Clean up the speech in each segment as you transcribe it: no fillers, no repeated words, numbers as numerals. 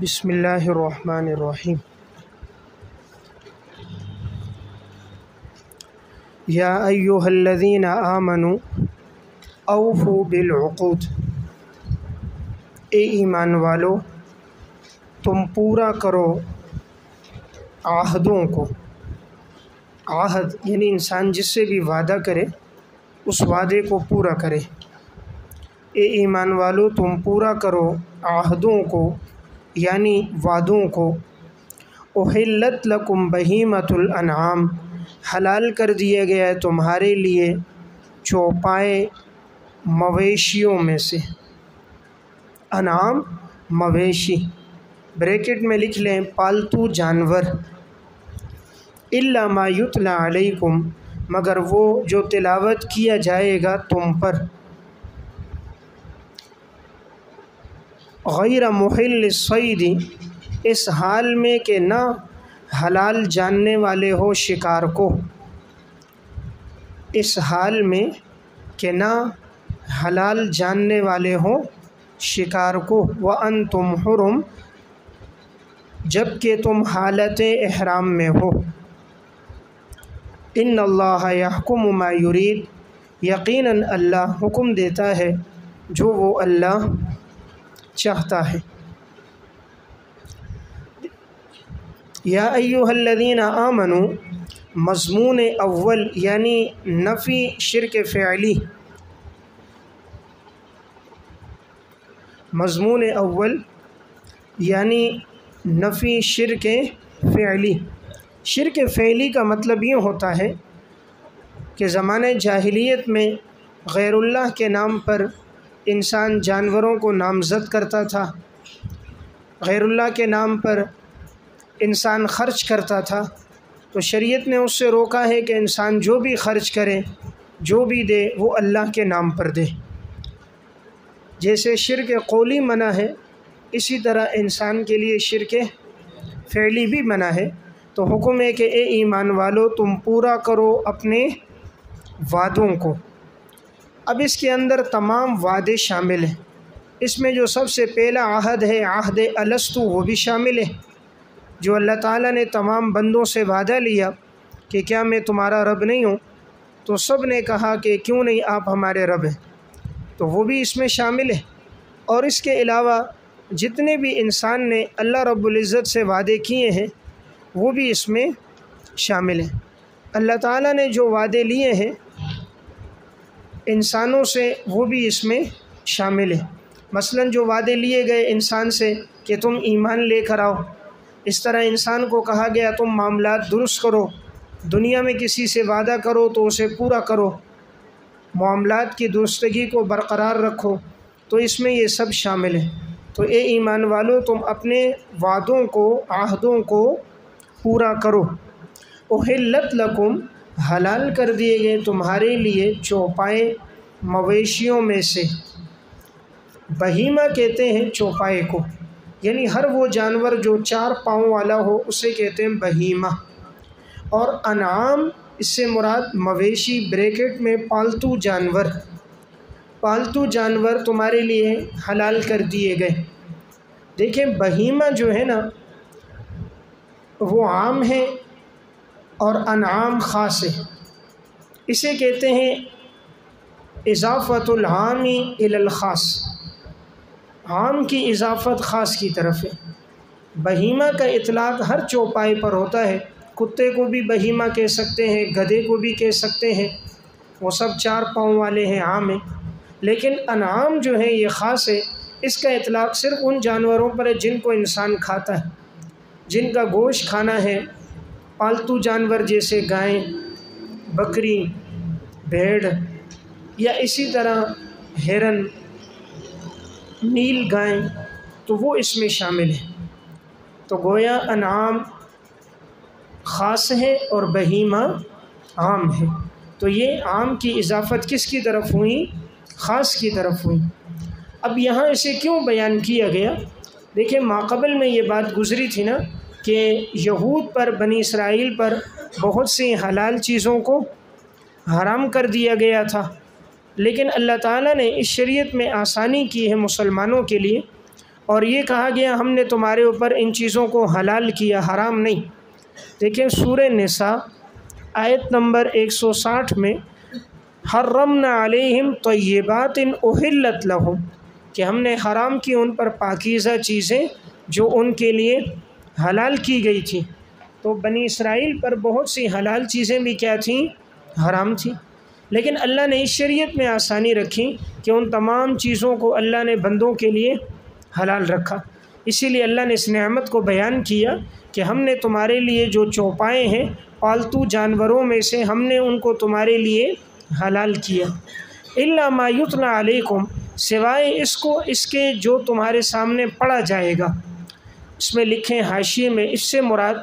بسم اللہ الرحمن الرحیم۔ یا ایہا الذین آمنوا اوفوا بالعقود، اے ایمان والو تم پورا کرو عہدوں کو۔ عہد یعنی انسان جس سے بھی وعدہ کرے اس وعدے کو پورا کرے۔ اے ایمان والو تم پورا کرو عہدوں کو یعنی وعدوں کو۔ احلت لکم بہیمۃ الانعام، حلال کر دیا گیا ہے تمہارے لیے چوپائے مویشیوں میں سے۔ انعام مویشی، بریکٹ میں لکھ لیں پالتو جانور۔ الا ما یتلی علیکم، مگر وہ جو تلاوت کیا جائے گا تم پر۔ غیر محل الصید، اس حال میں کہ نہ حلال جاننے والے ہو شکار کو، اس حال میں کہ نہ حلال جاننے والے ہوں شکار کو۔ وَأَنْتُمْ حُرُمٌ، جب کہ تم حالت احرام میں ہو۔ ان اللہ یحکم ما یرید، یقیناً اللہ حکم دیتا ہے جو وہ اللہ چاہتا ہے۔ یا ایہا الذین آمنوا، مضمون اول یعنی نفی شرک فعلی۔ مضمون اول یعنی نفی شرک فعلی۔ شرک فعلی کا مطلب یہ ہوتا ہے کہ زمانہ جاہلیت میں غیر اللہ کے نام پر انسان جانوروں کو نامزد کرتا تھا، غیر اللہ کے نام پر انسان خرچ کرتا تھا، تو شریعت نے اس سے روکا ہے کہ انسان جو بھی خرچ کرے جو بھی دے وہ اللہ کے نام پر دے۔ جیسے شرک قولی منع ہے اسی طرح انسان کے لیے شرک فعلی بھی منع ہے۔ تو حکم ہے کہ اے ایمان والو تم پورا کرو اپنے وعدوں کو۔ اب اس کے اندر تمام وعدے شامل ہیں۔ اس میں جو سب سے پہلا عہد ہے عہد الستو، وہ بھی شامل ہے، جو اللہ تعالیٰ نے تمام بندوں سے وعدہ لیا کہ کیا میں تمہارا رب نہیں ہوں، تو سب نے کہا کہ کیوں نہیں آپ ہمارے رب ہیں، تو وہ بھی اس میں شامل ہے۔ اور اس کے علاوہ جتنے بھی انسان نے اللہ رب العزت سے وعدے کیے ہیں وہ بھی اس میں شامل ہیں۔ اللہ تعالیٰ نے جو وعدے لیے ہیں انسانوں سے وہ بھی اس میں شامل ہیں۔ مثلا جو وعدے لیے گئے انسان سے کہ تم ایمان لے کر آؤ، اس طرح انسان کو کہا گیا تم معاملات درست کرو، دنیا میں کسی سے وعدہ کرو تو اسے پورا کرو، معاملات کی درستگی کو برقرار رکھو، تو اس میں یہ سب شامل ہیں۔ تو اے ایمان والو تم اپنے وعدوں کو عہدوں کو پورا کرو۔ احلت لکم، حلال کر دیے گئے تمہارے لیے چوپائے مویشیوں میں سے۔ بہیمہ کہتے ہیں چوپائے کو، یعنی ہر وہ جانور جو 4 پاؤں والا ہو اسے کہتے ہیں بہیمہ۔ اور انعام اس سے مراد مویشی، بریکٹ میں پالتو جانور۔ پالتو جانور تمہارے لیے حلال کر دیے گئے۔ دیکھیں بہیمہ جو ہے نا وہ عام ہے اور انعام خاص ہے۔ اسے کہتے ہیں اضافت العام الی الخاص، عام کی اضافت خاص کی طرف ہے۔ بہیمہ کا اطلاق ہر چوپائے پر ہوتا ہے، کتے کو بھی بہیمہ کہہ سکتے ہیں، گدھے کو بھی کہہ سکتے ہیں، وہ سب 4 پاؤں والے ہیں، عام ہیں۔ لیکن انعام جو ہے یہ خاص ہے، اس کا اطلاق صرف ان جانوروں پر ہے جن کو انسان کھاتا ہے، جن کا گوشت کھانا ہے۔ پالتو جانور جیسے گائیں، بکری، بھیڑ، یا اسی طرح ہرن، نیل گائیں، تو وہ اس میں شامل ہیں۔ تو گویا انعام خاص ہے اور بہیمہ عام ہے۔ تو یہ عام کی اضافت کس کی طرف ہوئی؟ خاص کی طرف ہوئی۔ اب یہاں اسے کیوں بیان کیا گیا؟ دیکھیں ماقبل میں یہ بات گزری تھی نا کہ یہود پر، بنی اسرائیل پر بہت سی حلال چیزوں کو حرام کر دیا گیا تھا، لیکن اللہ تعالیٰ نے اس شریعت میں آسانی کی ہے مسلمانوں کے لیے، اور یہ کہا گیا ہم نے تمہارے اوپر ان چیزوں کو حلال کیا، حرام نہیں۔ دیکھیں سورہ نساء آیت نمبر 160 میں حرمنا علیہم طیبات احلت لہم، کہ ہم نے حرام کی ان پر پاکیزہ چیزیں جو ان کے لیے حلال کی گئی تھی۔ تو بنی اسرائیل پر بہت سی حلال چیزیں بھی کیا تھیں؟ حرام تھیں، لیکن اللہ نے اس شریعت میں آسانی رکھی کہ ان تمام چیزوں کو اللہ نے بندوں کے لیے حلال رکھا۔ اسی لیے اللہ نے اس نعمت کو بیان کیا کہ ہم نے تمہارے لیے جو چوپائے ہیں پالتو جانوروں میں سے ہم نے ان کو تمہارے لیے حلال کیا، الا ما یتلی علیکم، سوائے اس کے جو تمہارے سامنے پڑھا جائے گا۔ اس میں لکھیں حاشیے میں، اس سے مراد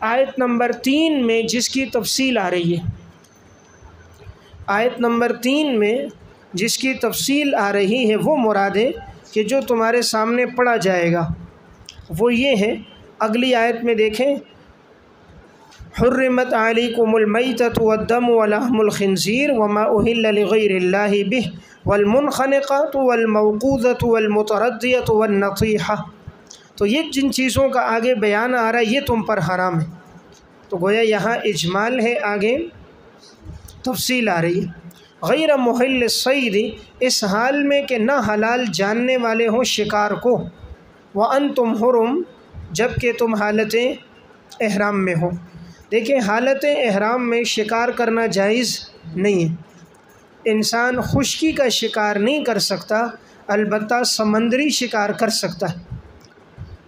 آیت نمبر 3 میں جس کی تفصیل آ رہی ہے، آیت نمبر 3 میں جس کی تفصیل آ رہی ہے وہ مراد ہے کہ جو تمہارے سامنے پڑھا جائے گا وہ یہ ہے۔ اگلی آیت میں دیکھیں، حرمت علیکم المیتۃ والدم ولحم الخنزیر وما اہل لغیر اللہ بہ والمنخنقۃ والموقوذۃ والمتردیۃ والنطیحہ۔ تو یہ جن چیزوں کا آگے بیان آ رہا ہے یہ تم پر حرام ہے، تو گویا یہاں اجمال ہے، آگے تفصیل آ رہی ہے۔ غیر محل الصید، اس حال میں کہ نہ حلال جاننے والے ہوں شکار کو، وانتم حرم، جب کہ تم حالت احرام میں ہو۔ دیکھیں حالت احرام میں شکار کرنا جائز نہیں ہے، انسان خشکی کا شکار نہیں کر سکتا، البتہ سمندری شکار کر سکتا ہے۔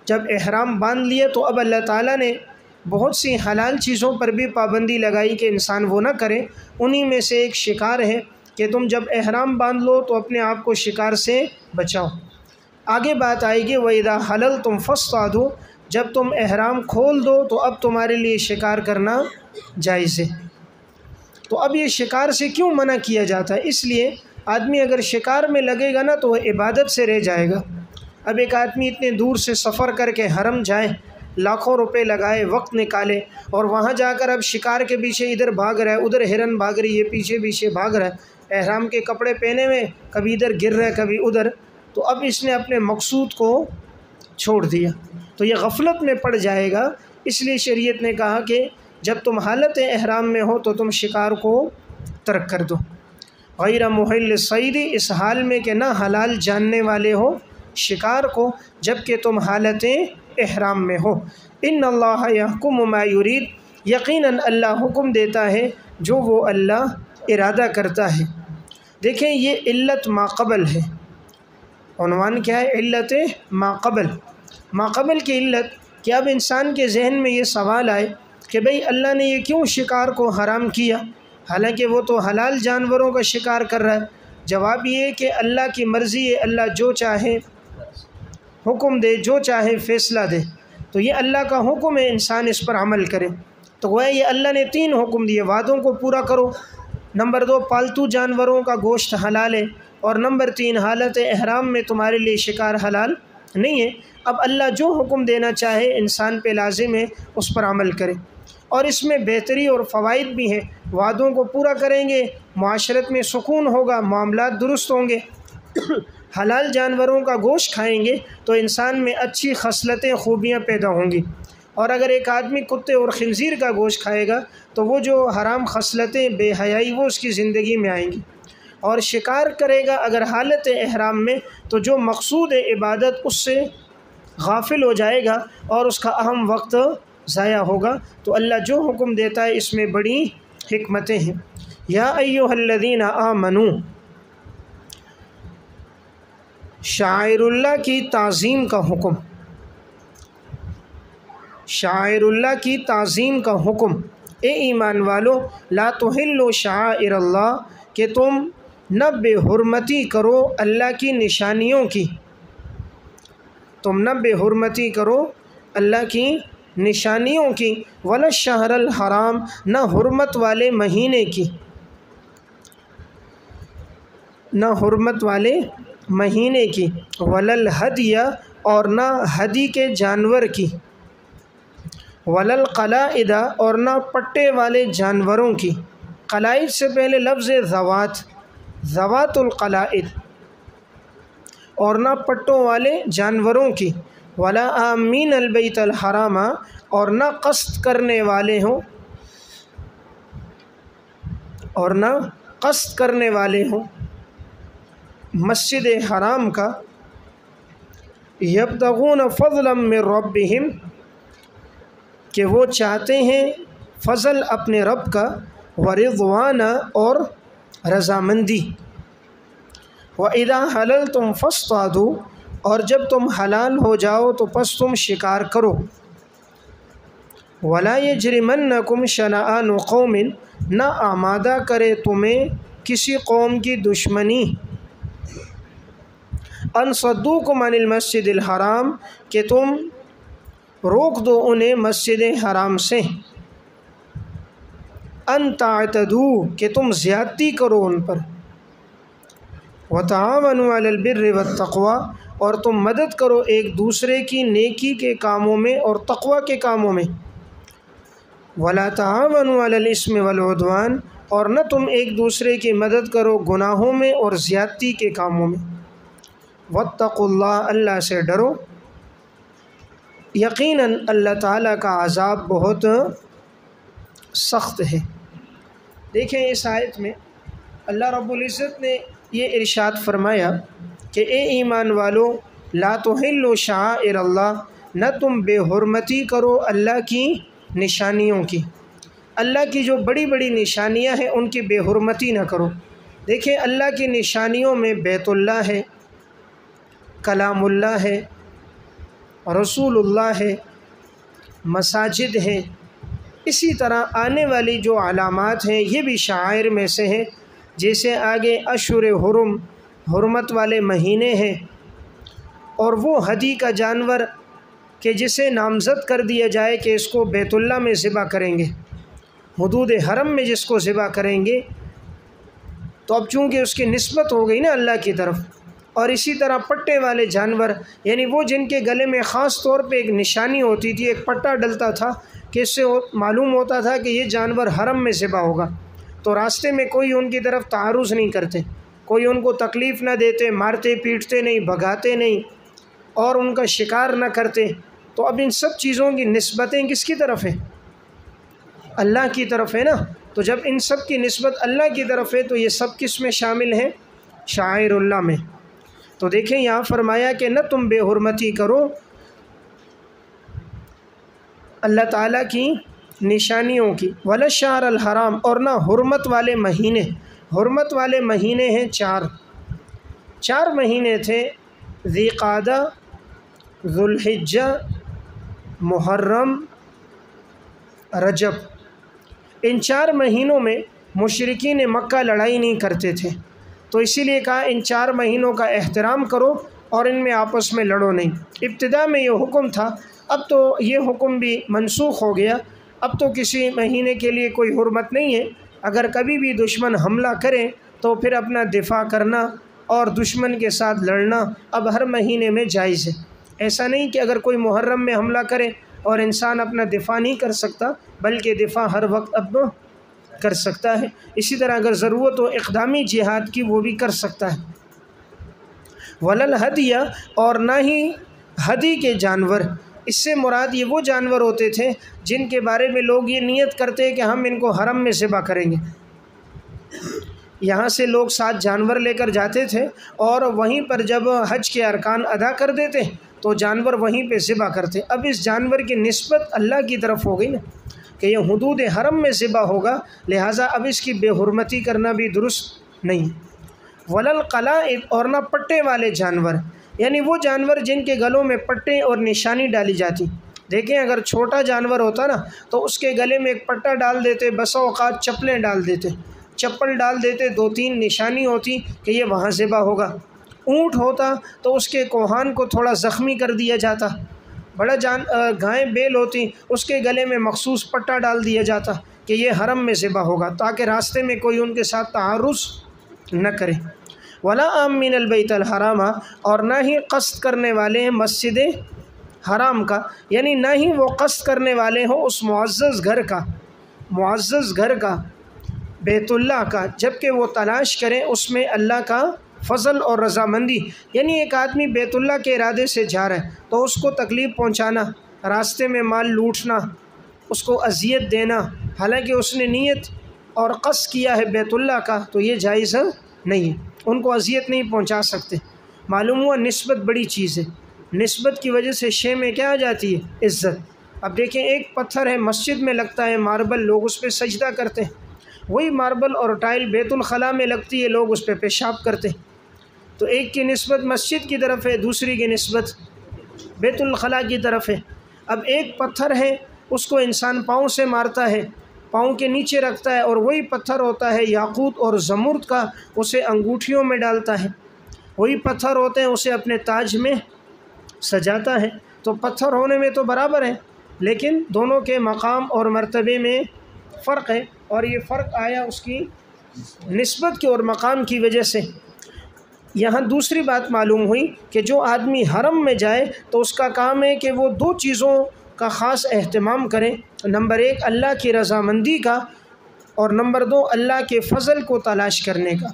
جب احرام باندھ لیا تو اب اللہ تعالیٰ نے بہت سی حلال چیزوں پر بھی پابندی لگائی کہ انسان وہ نہ کرے، انہی میں سے ایک شکار ہے کہ تم جب احرام باندھ لو تو اپنے آپ کو شکار سے بچاؤ۔ آگے بات آئے گی وَإِذَا حَلَلْتُمْ فَاصْطَادُوا، جب تم احرام کھول دو تو اب تمہارے لیے شکار کرنا جائز ہے۔ تو اب یہ شکار سے کیوں منع کیا جاتا ہے؟ اس لیے آدمی اگر شکار میں لگے گا نا تو وہ عبادت سے رہ جائے گا۔ اب ایک آدمی اتنے دور سے سفر کر کے حرم جائے، لاکھوں روپے لگائے، وقت نکالے، اور وہاں جا کر اب شکار کے پیچھے ادھر بھاگ رہا ہے، ادھر ہرن بھاگ رہی ہے، پیچھے پیچھے بھاگ رہا ہے، احرام کے کپڑے پہنے ہوئے، کبھی ادھر گر رہا ہے کبھی ادھر، تو اب اس نے اپنے مقصود کو چھوڑ دیا، تو یہ غفلت میں پڑ جائے گا۔ اس لیے شریعت نے کہا کہ جب تم حالت احرام میں ہو تو تم شکار کو ترک کر دو۔ غیر محل الصید، اس حال میں کہ نہ حلال جاننے والے ہو شکار کو جب کہ تم حالت احرام میں ہو۔ ان اللہ یحکم ما یرید، یقیناً اللہ حکم دیتا ہے جو وہ اللہ ارادہ کرتا ہے۔ دیکھیں یہ علت ما قبل ہے، عنوان کیا ہے؟ علت ما قبل۔ ما قبل کی علت کہ اب انسان کے ذہن میں یہ سوال آئے کہ بھئی اللہ نے یہ کیوں شکار کو حرام کیا، حالانکہ وہ تو حلال جانوروں کا شکار کر رہا ہے۔ جواب یہ کہ اللہ کی مرضی ہے، اللہ جو چاہے حکم دے، جو چاہے فیصلہ دے، تو یہ اللہ کا حکم ہے، انسان اس پر عمل کرے۔ تو گویا یہ اللہ نے 3 حکم دیے، وعدوں کو پورا کرو، نمبر 2 پالتو جانوروں کا گوشت حلال ہے، اور نمبر 3 حالت احرام میں تمہارے لیے شکار حلال نہیں ہے۔ اب اللہ جو حکم دینا چاہے انسان پہ لازم ہے اس پر عمل کرے، اور اس میں بہتری اور فوائد بھی ہیں۔ وعدوں کو پورا کریں گے، معاشرت میں سکون ہوگا، معاملات درست ہوں گے۔ حلال جانوروں کا گوشت کھائیں گے تو انسان میں اچھی خصلتیں، خوبیاں پیدا ہوں گی، اور اگر ایک آدمی کتے اور خنزیر کا گوشت کھائے گا تو وہ جو حرام خصلتیں، بے حیائی، وہ اس کی زندگی میں آئیں گی۔ اور شکار کرے گا اگر حالت احرام میں تو جو مقصود عبادت اس سے غافل ہو جائے گا اور اس کا اہم وقت ضائع ہوگا۔ تو اللہ جو حکم دیتا ہے اس میں بڑی حکمتیں ہیں۔ یا ایھا الذین آمنوا، شعائر اللہ کی تعظیم کا حکم، شعائر اللہ کی تعظیم کا حکم۔ اے ایمان والو، لا تحلوا شعائر اللہ، کہ تم نہ بے حرمتی کرو اللہ کی نشانیوں کی، تم نہ بے حرمتی کرو اللہ کی نشانیوں کی، ولا الشہر الحرام، نہ حرمت والے مہینے کی، نہ حرمت والے مہینے کی، ولا الہدی، اور نہ ہدی کے جانور کی، ولا القلائد، اور نہ پٹے والے جانوروں کی۔ قلائد سے پہلے لفظ ذوات، ذوات القلائد، اور نہ پٹوں والے جانوروں کی، ولا آمین البیت الحرام، اور نہ قصد کرنے والے ہوں، اور نہ قصد کرنے والے ہوں مسجد حرام کا، یبتغون فضلا من ربہم، کہ وہ چاہتے ہیں فضل اپنے رب کا، ورضوانا، اور رضامندی، وَإِذَا حَلَلْتُمْ فَاصْطَادُوا، اور جب تم حلال ہو جاؤ تو پس تم شکار کرو، وَلَا يَجْرِمَنَّكُمْ شَنَآنُ قَوْمٍ، نہ آمادہ کرے تمہیں کسی قوم کی دشمنی، ان صدوکم عن المسجد الحرام، کہ تم روک دو انہیں مسجد حرام سے، ان تعتدوا، کہ تم زیادتی کرو ان پر، وتعاونوا علی البر والتقوی، اور تم مدد کرو ایک دوسرے کی نیکی کے کاموں میں اور تقوی کے کاموں میں، ولا تعاونوا علی الاثم والعدوان، اور نہ تم ایک دوسرے کی مدد کرو گناہوں میں اور زیادتی کے کاموں میں، واتقوا اللہ، اللہ سے ڈرو، یقیناً اللہ تعالیٰ کا عذاب بہت سخت ہے۔ دیکھیں اس آیت میں اللہ رب العزت نے یہ ارشاد فرمایا کہ اے ایمان والو، لا تحلوا شعائر اللہ، نہ تم بے حرمتی کرو اللہ کی نشانیوں کی، اللہ کی جو بڑی بڑی نشانیاں ہیں ان کی بے حرمتی نہ کرو۔ دیکھیں اللہ کی نشانیوں میں بیت اللہ ہے، کلام اللہ ہے، رسول اللہ ہے، مساجد ہیں، اسی طرح آنے والی جو علامات ہیں یہ بھی شعائر میں سے ہیں، جیسے آگے اشہر حرم، حرمت والے مہینے ہیں، اور وہ ہدی کا جانور کہ جسے نامزد کر دیا جائے کہ اس کو بیت اللہ میں ذبح کریں گے، حدود حرم میں جس کو ذبح کریں گے، تو اب چونکہ اس کی نسبت ہو گئی نا اللہ کی طرف۔ اور اسی طرح پٹے والے جانور، یعنی وہ جن کے گلے میں خاص طور پہ ایک نشانی ہوتی تھی، ایک پٹا ڈلتا تھا کہ اس سے معلوم ہوتا تھا کہ یہ جانور حرم میں ذبح ہوگا، تو راستے میں کوئی ان کی طرف تعرض نہیں کرتے، کوئی ان کو تکلیف نہ دیتے، مارتے پیٹتے نہیں، بھگاتے نہیں، اور ان کا شکار نہ کرتے۔ تو اب ان سب چیزوں کی نسبتیں کس کی طرف ہیں؟ اللہ کی طرف ہے نا۔ تو جب ان سب کی نسبت اللہ کی طرف ہے تو یہ سب کس میں شامل ہیں؟ شعائر اللہ میں۔ تو دیکھیں یہاں فرمایا کہ نہ تم بے حرمتی کرو اللہ تعالیٰ کی نشانیوں کی، ولا الشہر الحرام، اور نہ حرمت والے مہینے۔ حرمت والے مہینے ہیں چار مہینے تھے، ذی قعدہ، ذو الحجہ، محرم، رجب۔ ان 4 مہینوں میں مشرکین مکہ لڑائی نہیں کرتے تھے، تو اسی لیے کہا ان 4 مہینوں کا احترام کرو اور ان میں آپس میں لڑو نہیں۔ ابتدا میں یہ حکم تھا، اب تو یہ حکم بھی منسوخ ہو گیا، اب تو کسی مہینے کے لیے کوئی حرمت نہیں ہے۔ اگر کبھی بھی دشمن حملہ کرے تو پھر اپنا دفاع کرنا اور دشمن کے ساتھ لڑنا اب ہر مہینے میں جائز ہے۔ ایسا نہیں کہ اگر کوئی محرم میں حملہ کرے اور انسان اپنا دفاع نہیں کر سکتا، بلکہ دفاع ہر وقت اب کر سکتا ہے۔ اسی طرح اگر ضرورت ہو اقدامی جہاد کی وہ بھی کر سکتا ہے۔ ولل ہدیہ، اور نہ ہی ہدی کے جانور، اس سے مراد یہ وہ جانور ہوتے تھے جن کے بارے میں لوگ یہ نیت کرتے کہ ہم ان کو حرم میں ذبح کریں گے۔ یہاں سے لوگ 7 جانور لے کر جاتے تھے اور وہیں پر جب حج کے ارکان ادا کر دیتے تو جانور وہیں پہ ذبح کرتے۔ اب اس جانور کی نسبت اللہ کی طرف ہو گئی نا کہ یہ حدود حرم میں ذبح ہوگا، لہٰذا اب اس کی بے حرمتی کرنا بھی درست نہیں۔ ولل قلائد، اور نہ پٹے والے جانور، یعنی وہ جانور جن کے گلوں میں پٹے اور نشانی ڈالی جاتی۔ دیکھیں اگر چھوٹا جانور ہوتا نا تو اس کے گلے میں ایک پٹا ڈال دیتے، بسا اوقات چپلیں ڈال دیتے، چپل ڈال دیتے، 2-3 نشانی ہوتی کہ یہ وہاں ذبح ہوگا۔ اونٹ ہوتا تو اس کے کوہان کو تھوڑا زخمی کر دیا جاتا، بڑا گائے بیل ہوتی اس کے گلے میں مخصوص پٹا ڈال دیا جاتا کہ یہ حرم میں ذبح ہوگا، تاکہ راستے میں کوئی ان کے ساتھ تعارض نہ کرے۔ ولا آمین البیت الحرام، اور نہ ہی قصد کرنے والے ہیں مسجد حرام کا، یعنی نہ ہی وہ قصد کرنے والے ہوں اس معزز گھر کا بیت اللہ کا، جبکہ وہ تلاش کریں اس میں اللہ کا فضل اور رضامندی، یعنی ایک آدمی بیت اللہ کے ارادے سے جا رہا ہے تو اس کو تکلیف پہنچانا، راستے میں مال لوٹنا، اس کو اذیت دینا، حالانکہ اس نے نیت اور قصد کیا ہے بیت اللہ کا، تو یہ جائز نہیں ہے، ان کو اذیت نہیں پہنچا سکتے۔ معلوم ہوا نسبت بڑی چیز ہے، نسبت کی وجہ سے شے میں کیا آ جاتی ہے؟ عزت۔ اب دیکھیں ایک پتھر ہے مسجد میں لگتا ہے ماربل، لوگ اس پہ سجدہ کرتے ہیں، وہی ماربل اور ٹائل بیت الخلاء میں لگتی ہے، لوگ اس پہ پیشاب کرتے ہیں، تو ایک کی نسبت مسجد کی طرف ہے، دوسری کی نسبت بیت الخلاء کی طرف ہے۔ اب ایک پتھر ہے اس کو انسان پاؤں سے مارتا ہے، پاؤں کے نیچے رکھتا ہے، اور وہی پتھر ہوتا ہے یاقوت اور زمرد کا، اسے انگوٹھیوں میں ڈالتا ہے، وہی پتھر ہوتے ہیں اسے اپنے تاج میں سجاتا ہے، تو پتھر ہونے میں تو برابر ہے لیکن دونوں کے مقام اور مرتبے میں فرق ہے، اور یہ فرق آیا اس کی نسبت کی اور مقام کی وجہ سے۔ یہاں دوسری بات معلوم ہوئی کہ جو آدمی حرم میں جائے تو اس کا کام ہے کہ وہ دو چیزوں کا خاص اہتمام کرے، نمبر ایک اللہ کی رضامندی کا، اور نمبر دو اللہ کے فضل کو تلاش کرنے کا۔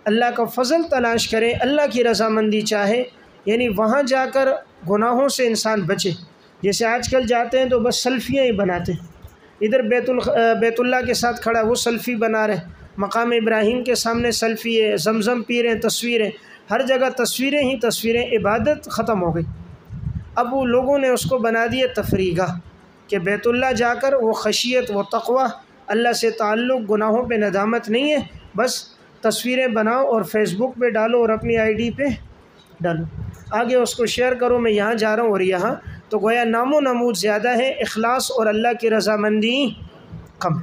اللہ کا فضل تلاش کرے، اللہ کی رضامندی چاہے، یعنی وہاں جا کر گناہوں سے انسان بچے۔ جیسے آج کل جاتے ہیں تو بس سیلفیاں ہی بناتے ہیں، ادھر بیت اللہ کے ساتھ کھڑا وہ سیلفی بنا رہے، مقام ابراہیم کے سامنے سیلفی ہے، زمزم پی رہے ہیں، تصویریں، ہر جگہ تصویریں ہی تصویریں، عبادت ختم ہو گئی۔ اب وہ لوگوں نے اس کو بنا دیا تفریح گاہ کہ بیت اللہ جا کر وہ خشیت، وہ تقوی، اللہ سے تعلق، گناہوں پہ ندامت نہیں ہے، بس تصویریں بناؤ اور فیس بک پہ ڈالو اور اپنی آئی ڈی پہ ڈالو، آگے اس کو شیئر کرو میں یہاں جا رہا ہوں اور یہاں، تو گویا نام و نمود زیادہ ہے، اخلاص اور اللہ کی رضامندی کم۔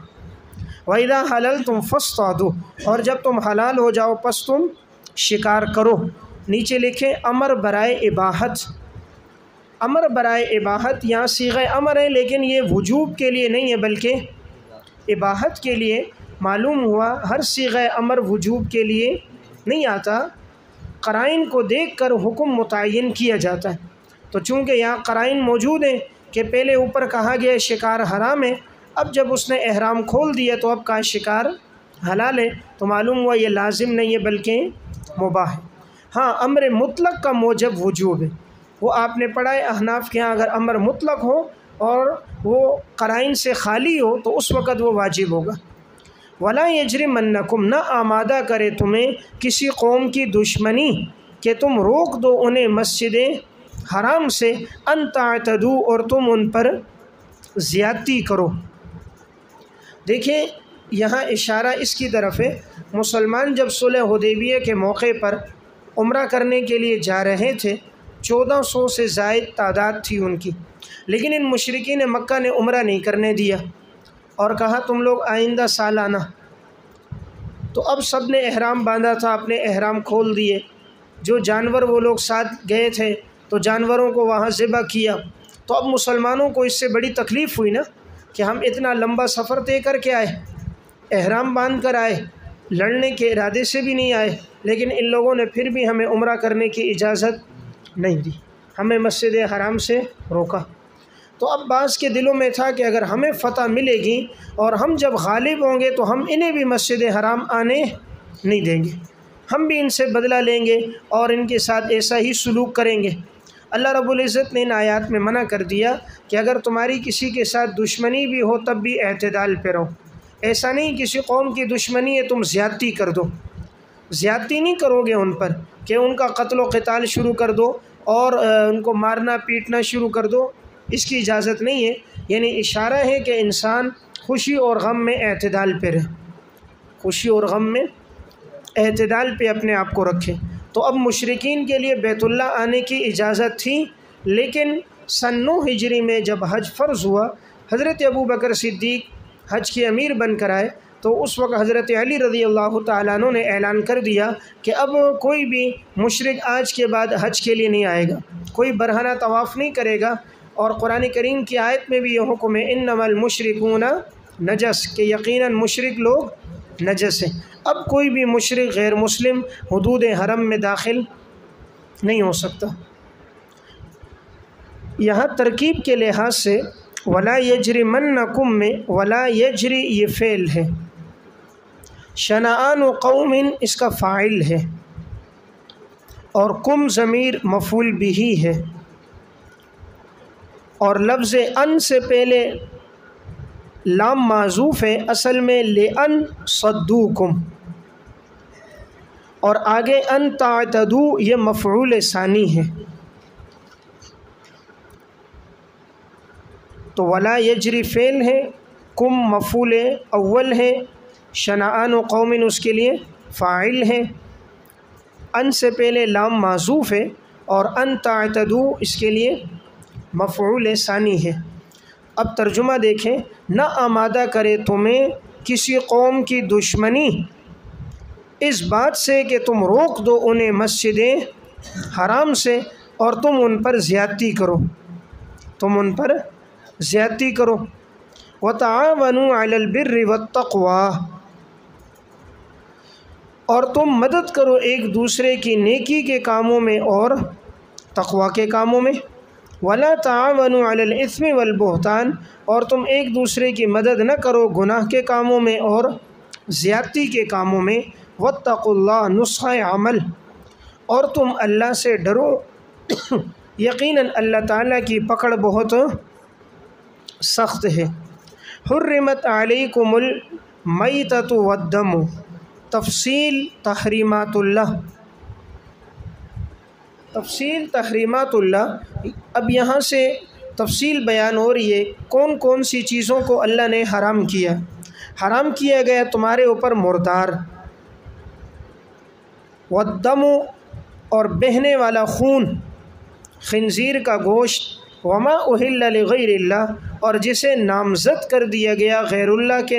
وَإِذَا حَلَلْتُمْ فَاصْطَادُوا، اور جب تم حلال ہو جاؤ پس تم شکار کرو۔ نیچے لکھیں امر برائے اباحت، امر برائے اباحت، یہاں صیغہ امر ہے لیکن یہ وجوب کے لیے نہیں ہے بلکہ اباحت کے لیے۔ معلوم ہوا ہر صیغہ امر وجوب کے لیے نہیں آتا، قرائن کو دیکھ کر حکم متعین کیا جاتا ہے، تو چونکہ یہاں قرائن موجود ہیں کہ پہلے اوپر کہا گیا شکار حرام ہے، اب جب اس نے احرام کھول دیا تو اب کہا شکار حلال ہے، تو معلوم ہوا یہ لازم نہیں ہے بلکہ مباح ہے۔ ہاں امر مطلق کا موجب وجوب ہے، وہ آپ نے پڑھا ہے احناف کے ہاں اگر امر مطلق ہو اور وہ قرائن سے خالی ہو تو اس وقت وہ واجب ہوگا۔ وَلَا يَجْرِمَنَّكُمْ، نہ آمادہ کرے تمہیں کسی قوم کی دشمنی کہ تم روک دو انہیں مسجد حرام سے، ان تعتدوا، اور تم ان پر زیادتی کرو۔ دیکھیں یہاں اشارہ اس کی طرف ہے، مسلمان جب صلح حدیبیہ کے موقع پر عمرہ کرنے کے لیے جا رہے تھے، 1400 سے زائد تعداد تھی ان کی، لیکن ان مشرکین مکہ نے عمرہ نہیں کرنے دیا اور کہا تم لوگ آئندہ سال آنا، تو اب سب نے احرام باندھا تھا، اپنے احرام کھول دیے، جو جانور وہ لوگ ساتھ گئے تھے تو جانوروں کو وہاں ذبح کیا، تو اب مسلمانوں کو اس سے بڑی تکلیف ہوئی نا کہ ہم اتنا لمبا سفر طے کر کے آئے، احرام باندھ کر آئے، لڑنے کے ارادے سے بھی نہیں آئے، لیکن ان لوگوں نے پھر بھی ہمیں عمرہ کرنے کی اجازت نہیں دی، ہمیں مسجد حرام سے روکا۔ تو اب بعض کے دلوں میں تھا کہ اگر ہمیں فتح ملے گی اور ہم جب غالب ہوں گے تو ہم انہیں بھی مسجد حرام آنے نہیں دیں گے، ہم بھی ان سے بدلہ لیں گے اور ان کے ساتھ ایسا ہی سلوک کریں گے۔ اللہ رب العزت نے ان آیات میں منع کر دیا کہ اگر تمہاری کسی کے ساتھ دشمنی بھی ہو تب بھی اعتدال پہ رہو، ایسا نہیں کسی قوم کی دشمنی ہے تم زیادتی کر دو، زیادتی نہیں کرو گے ان پر کہ ان کا قتل و قتال شروع کر دو اور ان کو مارنا پیٹنا شروع کر دو، اس کی اجازت نہیں ہے، یعنی اشارہ ہے کہ انسان خوشی اور غم میں اعتدال پہ رہے، خوشی اور غم میں اعتدال پہ اپنے آپ کو رکھے۔ تو اب مشرکین کے لیے بیت اللہ آنے کی اجازت تھی، لیکن سن 9 ہجری میں جب حج فرض ہوا، حضرت ابوبکر صدیق حج کے امیر بن کر آئے، تو اس وقت حضرت علی رضی اللہ تعالیٰ عنہ نے اعلان کر دیا کہ اب کوئی بھی مشرک آج کے بعد حج کے لیے نہیں آئے گا، کوئی برہنہ طواف نہیں کرے گا، اور قرآن کریم کی آیت میں بھی یہ حکم ہے انما المشرکون نجس، کہ یقیناً مشرک لوگ نجس ہیں۔ اب کوئی بھی مشرک غیر مسلم حدود حرم میں داخل نہیں ہو سکتا۔ یہاں ترکیب کے لحاظ سے ولا یجرمنکم میں ولا یجری یہ فعل ہے، شنآن قوم اس کا فاعل ہے، اور کم ضمیر مفعول بھی ہے، اور لفظ ان سے پہلے لام معذوف ہے، اصل میں لأن صدوکم، اور آگے ان تعتدو یہ مفعول ثانی ہے۔ تو ولا یجری فعل ہے، کم مفعول اول ہے، شنآن قوم اس کے لیے فاعل ہے، ان سے پہلے لام معذوف ہے، اور ان تعتدو اس کے لیے مفعول ثانی ہے۔ اب ترجمہ دیکھیں، نہ آمادہ کرے تمہیں کسی قوم کی دشمنی اس بات سے کہ تم روک دو انہیں مسجد حرام سے اور تم ان پر زیادتی کرو، وَتَعَاوَنُوا عَلَى الْبِرِّ وَالتَّقْوَى، اور تم مدد کرو ایک دوسرے کی نیکی کے کاموں میں اور تقوی کے کاموں میں، وَلَا تَعَاوَنُوا عَلَى الْإِثْمِ وَالْبُهْتَانِ، اور تم ایک دوسرے کی مدد نہ کرو گناہ کے کاموں میں اور زیادتی کے کاموں میں، وَاتَّقُوا اللَّهَ نسخہ عمل، اور تم اللہ سے ڈرو، یقیناً اللہ تعالیٰ کی پکڑ بہت سخت ہے۔ حرمت علیکم المیتۃ والدم، تفصیل تحریمات اللہ۔ اب یہاں سے تفصیل بیان ہو رہی ہے کون کون سی چیزوں کو اللہ نے حرام کیا گیا تمہارے اوپر مردار، والدم اور بہنے والا خون، خنزیر کا گوشت، وما اہل لغیر اللہ اور جسے نامزد کر دیا گیا غیر اللہ کے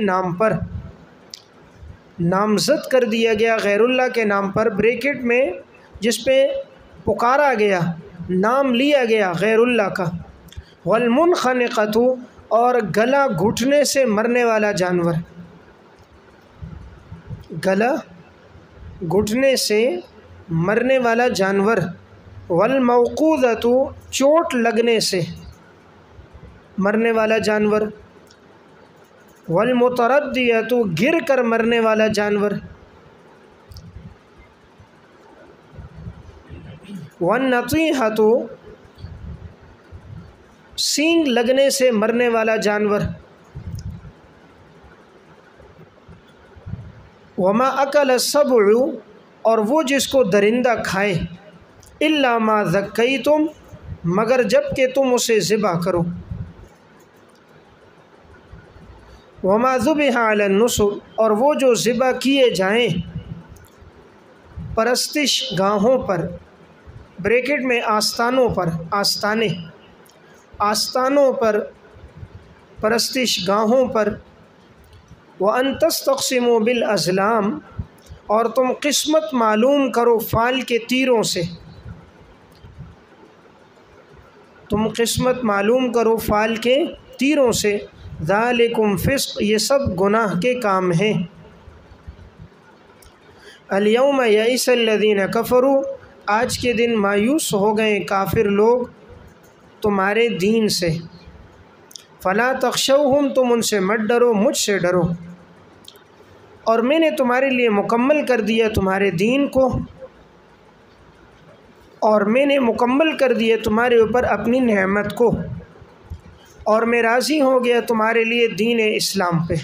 نام پر، بریکٹ میں جس پہ پکارا گیا، نام لیا گیا غیر اللہ کا، والمنخنقۃ اور گلا گھٹنے سے مرنے والا جانور، والموقوذۃ چوٹ لگنے سے مرنے والا جانور، والمتردیۃ گر کر مرنے والا جانور، والنطیحۃ سینگ لگنے سے مرنے والا جانور، وما اکل السبع اور وہ جس کو درندہ کھائے، الا ما ذکیتم مگر جب کہ تم اسے ذبح کرو، وما ذبح علی النصب اور وہ جو ذبح کیے جائیں پرستش گاہوں پر، بریکٹ میں آستانوں پر پرستش گاہوں پر، وَأَن تَسْتَقْسِمُوا بِالْأَزْلَامِ اور تم قسمت معلوم کرو فال کے تیروں سے، ذَلِكُمْ فِسْقٌ یہ سب گناہ کے کام ہیں۔ الْيَوْمَ يَئِسَ الَّذِينَ كَفَرُوا آج کے دن مایوس ہو گئے کافر لوگ تمہارے دین سے، فَلَا تَخْشَوْهُمْ تم ان سے مت ڈرو، مجھ سے ڈرو، اور میں نے تمہارے لیے مکمل کر دیا تمہارے دین کو، اور میں نے مکمل کر دیا تمہارے اوپر اپنی نعمت کو، اور میں راضی ہو گیا تمہارے لیے دین اسلام پہ،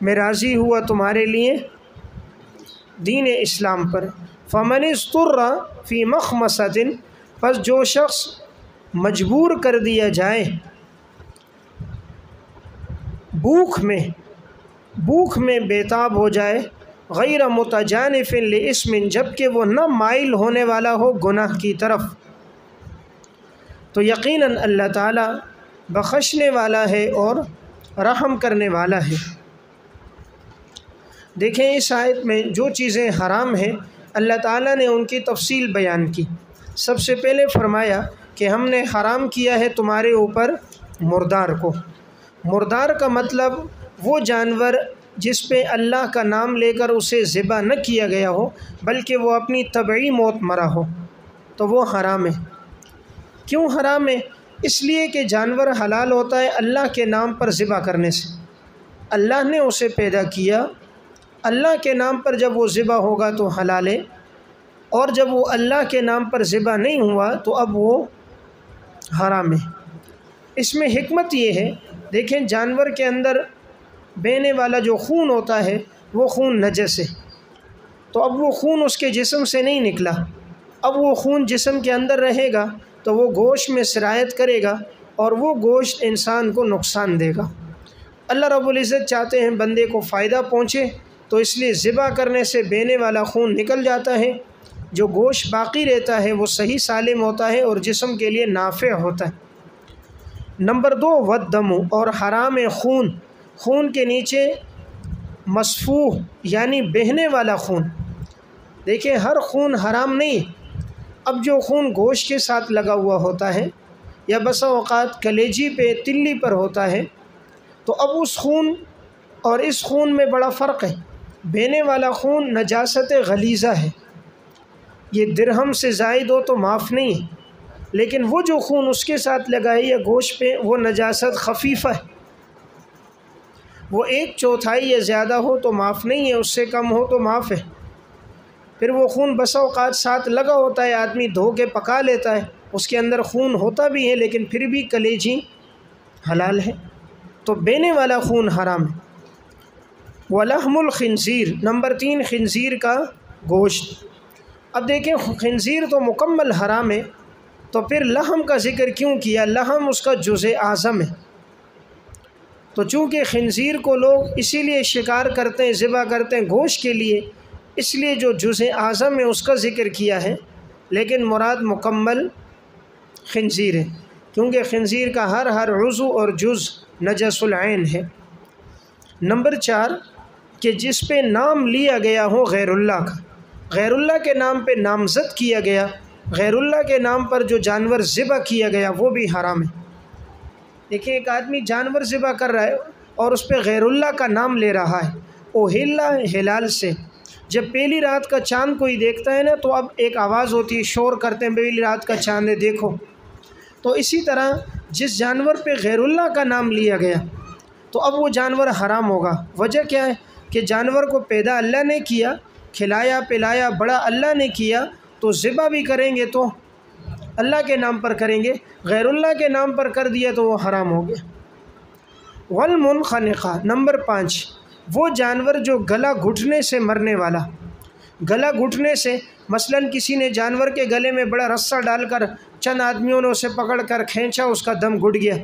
میں راضی ہوا تمہارے لیے دین اسلام پر۔ فَمَنِ اضْطُرَّ فِي مَخْمَصَةٍ پس جو شخص مجبور کر دیا جائے بھوک میں بےتاب ہو جائے، غیر متجانف لاسم جبکہ وہ نہ مائل ہونے والا ہو گناہ کی طرف، تو یقیناً اللہ تعالیٰ بخشنے والا ہے اور رحم کرنے والا ہے۔ دیکھیں اس آیت میں جو چیزیں حرام ہیں اللہ تعالیٰ نے ان کی تفصیل بیان کی۔ سب سے پہلے فرمایا کہ ہم نے حرام کیا ہے تمہارے اوپر مردار کو۔ مردار کا مطلب وہ جانور جس پہ اللہ کا نام لے کر اسے ذبح نہ کیا گیا ہو بلکہ وہ اپنی طبعی موت مرا ہو، تو وہ حرام ہے۔ کیوں حرام ہے؟ اس لیے کہ جانور حلال ہوتا ہے اللہ کے نام پر ذبح کرنے سے۔ اللہ نے اسے پیدا کیا اللہ کے نام پر جب وہ ذبح ہوگا تو حلال ہے، اور جب وہ اللہ کے نام پر ذبح نہیں ہوا تو اب وہ حرام ہے۔ اس میں حکمت یہ ہے، دیکھیں جانور کے اندر بہنے والا جو خون ہوتا ہے وہ خون نجس ہے، تو اب وہ خون اس کے جسم سے نہیں نکلا، اب وہ خون جسم کے اندر رہے گا تو وہ گوشت میں سرایت کرے گا اور وہ گوشت انسان کو نقصان دے گا۔ اللہ رب العزت چاہتے ہیں بندے کو فائدہ پہنچے، تو اس لیے ذبح کرنے سے بہنے والا خون نکل جاتا ہے، جو گوشت باقی رہتا ہے وہ صحیح سالم ہوتا ہے اور جسم کے لیے نافع ہوتا ہے۔ نمبر 2 والدم، اور حرام خون، خون کے نیچے مسفوح یعنی بہنے والا خون۔ دیکھیں ہر خون حرام نہیں، اب جو خون گوشت کے ساتھ لگا ہوا ہوتا ہے یا بسا اوقات کلیجی پہ تلی پر ہوتا ہے، تو اب اس خون اور اس خون میں بڑا فرق ہے۔ بہنے والا خون نجاست غلیظہ ہے، یہ درہم سے زائد ہو تو معاف نہیں ہے، لیکن وہ جو خون اس کے ساتھ لگا ہے یا گوشت پہ وہ نجاست خفیفہ ہے، وہ 1/4 یا زیادہ ہو تو معاف نہیں ہے، اس سے کم ہو تو معاف ہے۔ پھر وہ خون بسا اوقات ساتھ لگا ہوتا ہے، آدمی دھو کے پکا لیتا ہے، اس کے اندر خون ہوتا بھی ہے لیکن پھر بھی کلیجی حلال ہے، تو بہنے والا خون حرام ہے۔ ولحم الخنزیر، نمبر 3 خنزیر کا گوشت۔ اب دیکھیں خنزیر تو مکمل حرام ہے، تو پھر لحم کا ذکر کیوں کیا؟ لحم اس کا جزء اعظم ہے، تو چونکہ خنزیر کو لوگ اسی لیے شکار کرتے ہیں، ذبح کرتے ہیں گوشت کے لیے، اس لیے جو جزء اعظم ہے اس کا ذکر کیا ہے، لیکن مراد مکمل خنزیر ہے، کیونکہ خنزیر کا ہر عضو اور جز نجس العین ہے۔ نمبر 4 کہ جس پہ نام لیا گیا ہو غیر اللہ کا، غیر اللہ کے نام پہ نامزد کیا گیا، غیر اللہ کے نام پر جو جانور ذبح کیا گیا وہ بھی حرام ہے۔ دیکھیں ایک آدمی جانور ذبح کر رہا ہے اور اس پہ غیر اللہ کا نام لے رہا ہے، اوہلا ہلال سے، جب پہلی رات کا چاند کوئی دیکھتا ہے نا تو اب ایک آواز ہوتی ہے، شور کرتے ہیں پہلی رات کا چاند ہے دیکھو، تو اسی طرح جس جانور پہ غیر اللہ کا نام لیا گیا تو اب وہ جانور حرام ہوگا۔ وجہ کیا ہے کہ جانور کو پیدا اللہ نے کیا، کھلایا پلایا بڑا اللہ نے کیا، تو ذبح بھی کریں گے تو اللہ کے نام پر کریں گے، غیر اللہ کے نام پر کر دیا تو وہ حرام ہو گیا۔ والمنخنقہ، نمبر 5 وہ جانور جو گلا گھٹنے سے مرنے والا، گلا گھٹنے سے، مثلاً کسی نے جانور کے گلے میں بڑا رسہ ڈال کر چند آدمیوں نے اسے پکڑ کر کھینچا، اس کا دم گھٹ گیا،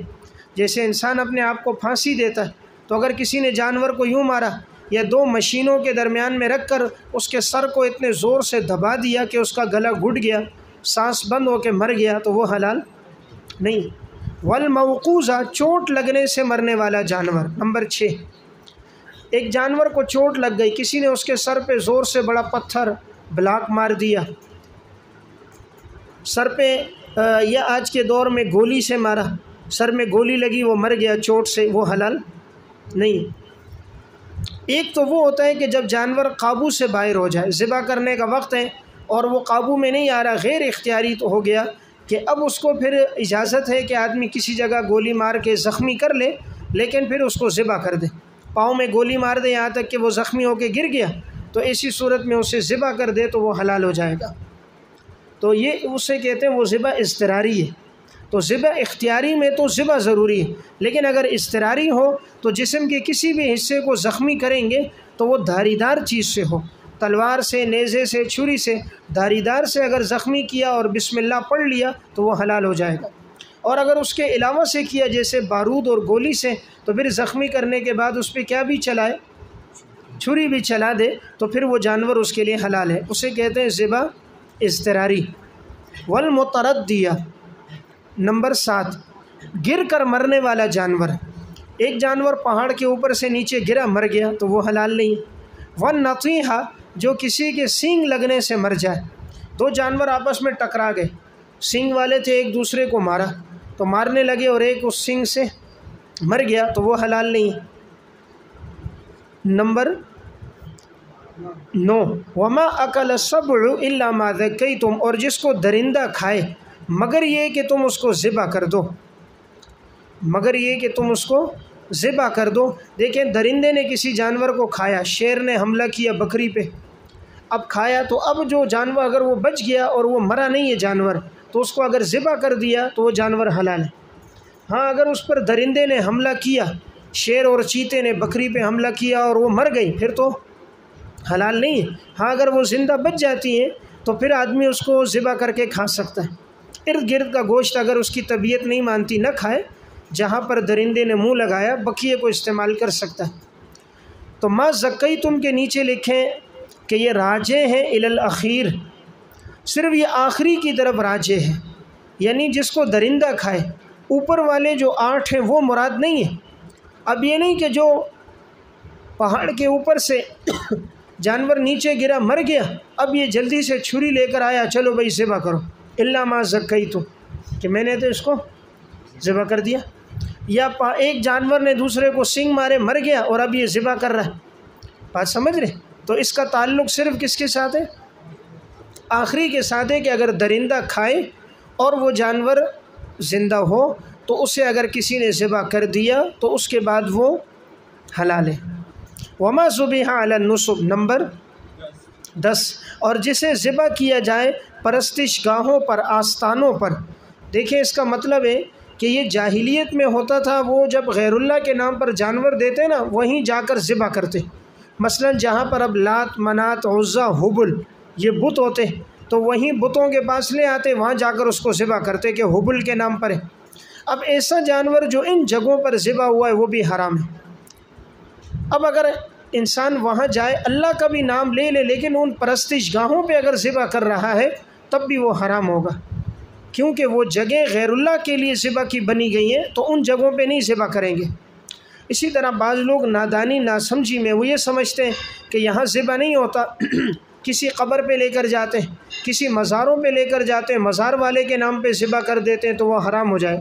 جیسے انسان اپنے آپ کو پھانسی دیتا ہے، تو اگر کسی نے جانور کو یوں مارا یا 2 مشینوں کے درمیان میں رکھ کر اس کے سر کو اتنے زور سے دبا دیا کہ اس کا گلا گھٹ گیا، سانس بند ہو کے مر گیا، تو وہ حلال نہیں۔ والموقوذہ چوٹ لگنے سے مرنے والا جانور، نمبر 6 ایک جانور کو چوٹ لگ گئی، کسی نے اس کے سر پہ زور سے بڑا پتھر بلاک مار دیا سر پہ، یا آج کے دور میں گولی سے مارا، سر میں گولی لگی وہ مر گیا چوٹ سے، وہ حلال نہیں۔ ایک تو وہ ہوتا ہے کہ جب جانور قابو سے باہر ہو جائے، ذبح کرنے کا وقت ہے اور وہ قابو میں نہیں آ رہا، غیر اختیاری تو ہو گیا، کہ اب اس کو پھر اجازت ہے کہ آدمی کسی جگہ گولی مار کے زخمی کر لے، لیکن پھر اس کو ذبح کر دے، پاؤں میں گولی مار دے یہاں تک کہ وہ زخمی ہو کے گر گیا، تو ایسی صورت میں اسے ذبح کر دے تو وہ حلال ہو جائے گا۔ تو یہ اسے کہتے ہیں وہ ذبح اضطراری ہے، تو ذبح اختیاری میں تو ذبح ضروری ہے، لیکن اگر اضطراری ہو تو جسم کے کسی بھی حصے کو زخمی کریں گے تو وہ دھاری دار چیز سے ہو، تلوار سے، نیزے سے، چھری سے، دھاری دار سے اگر زخمی کیا اور بسم اللہ پڑھ لیا تو وہ حلال ہو جائے گا، اور اگر اس کے علاوہ سے کیا جیسے بارود اور گولی سے، تو پھر زخمی کرنے کے بعد اس پہ کیا بھی چلائے، چھری بھی چلا دے، تو پھر وہ جانور اس کے لیے حلال ہے، اسے کہتے ہیں ذبح اضطراری۔ والمتردیہ، نمبر 7 گر کر مرنے والا جانور، ایک جانور پہاڑ کے اوپر سے نیچے گرا مر گیا تو وہ حلال نہیں۔ والنطیحہ، جو کسی کے سینگ لگنے سے مر جائے، 2 جانور آپس میں ٹکرا گئے، سینگ والے تھے، ایک دوسرے کو مارا، تو مارنے لگے اور ایک اس سینگ سے مر گیا تو وہ حلال نہیں۔ نمبر 9 وما اکل السبع الا ما ذکیتم، اور جس کو درندہ کھائے مگر یہ کہ تم اس کو ذبح کر دو، مگر یہ کہ تم اس کو ذبح کر دو۔ دیکھیں درندے نے کسی جانور کو کھایا، شیر نے حملہ کیا بکری پہ، اب کھایا، تو اب جو جانور اگر وہ بچ گیا اور وہ مرا نہیں ہے جانور، تو اس کو اگر ذبح کر دیا تو وہ جانور حلال ہے۔ ہاں اگر اس پر درندے نے حملہ کیا، شیر اور چیتے نے بکری پہ حملہ کیا اور وہ مر گئی، پھر تو حلال نہیں ہے۔ ہاں اگر وہ زندہ بچ جاتی ہیں تو پھر آدمی اس کو ذبح کر کے کھا سکتا ہے۔ ارد گرد کا گوشت اگر اس کی طبیعت نہیں مانتی نہ کھائے، جہاں پر درندے نے منہ لگایا بقیے کو استعمال کر سکتا ہے۔ تو ما زکیتم کے نیچے لکھیں کہ یہ راجع ہے الی الاخیر، صرف یہ آخری کی طرف راجع ہے، یعنی جس کو درندہ کھائے، اوپر والے جو 8 ہیں وہ مراد نہیں ہیں۔ اب یہ نہیں کہ جو پہاڑ کے اوپر سے جانور نیچے گرا مر گیا، اب یہ جلدی سے چھری لے کر آیا، چلو بھائی ذبح کرو، الا ما زکیتم، کہ میں نے تو اس کو ذبح کر دیا۔ یا ایک جانور نے دوسرے کو سنگ مارے مر گیا اور اب یہ ذبح کر رہا ہے، بات سمجھ رہے؟ تو اس کا تعلق صرف کس کے ساتھ ہے؟ آخری کے ساتھ ہے کہ اگر درندہ کھائے اور وہ جانور زندہ ہو تو اسے اگر کسی نے ذبح کر دیا تو اس کے بعد وہ حلال ہے۔ وما ذبح علی النصب، نمبر 10، اور جسے ذبح کیا جائے پرستش گاہوں پر، آستانوں پر۔ دیکھیں اس کا مطلب ہے کہ یہ جاہلیت میں ہوتا تھا، وہ جب غیر اللہ کے نام پر جانور دیتے نا وہیں جا کر ذبح کرتے۔ مثلا جہاں پر اب لات، منات، عزا، حبل یہ بت ہوتے تو وہیں بتوں کے پاس لے آتے، وہاں جا کر اس کو ذبح کرتے کہ حبل کے نام پر ہے۔ اب ایسا جانور جو ان جگہوں پر ذبح ہوا ہے وہ بھی حرام ہے۔ اب اگر انسان وہاں جائے، اللہ کا بھی نام لے لے، لیکن ان پرستش گاہوں پہ اگر ذبح کر رہا ہے تب بھی وہ حرام ہوگا، کیونکہ وہ جگہ غیر اللہ کے لیے ذبح کی بنی گئی ہیں، تو ان جگہوں پہ نہیں ذبح کریں گے۔ اسی طرح بعض لوگ نادانی ناسمجھی میں وہ یہ سمجھتے ہیں کہ یہاں ذبح نہیں ہوتا، کسی قبر پہ لے کر جاتے ہیں، کسی مزاروں پہ لے کر جاتے ہیں، مزار والے کے نام پہ ذبح کر دیتے ہیں تو وہ حرام ہو جائے،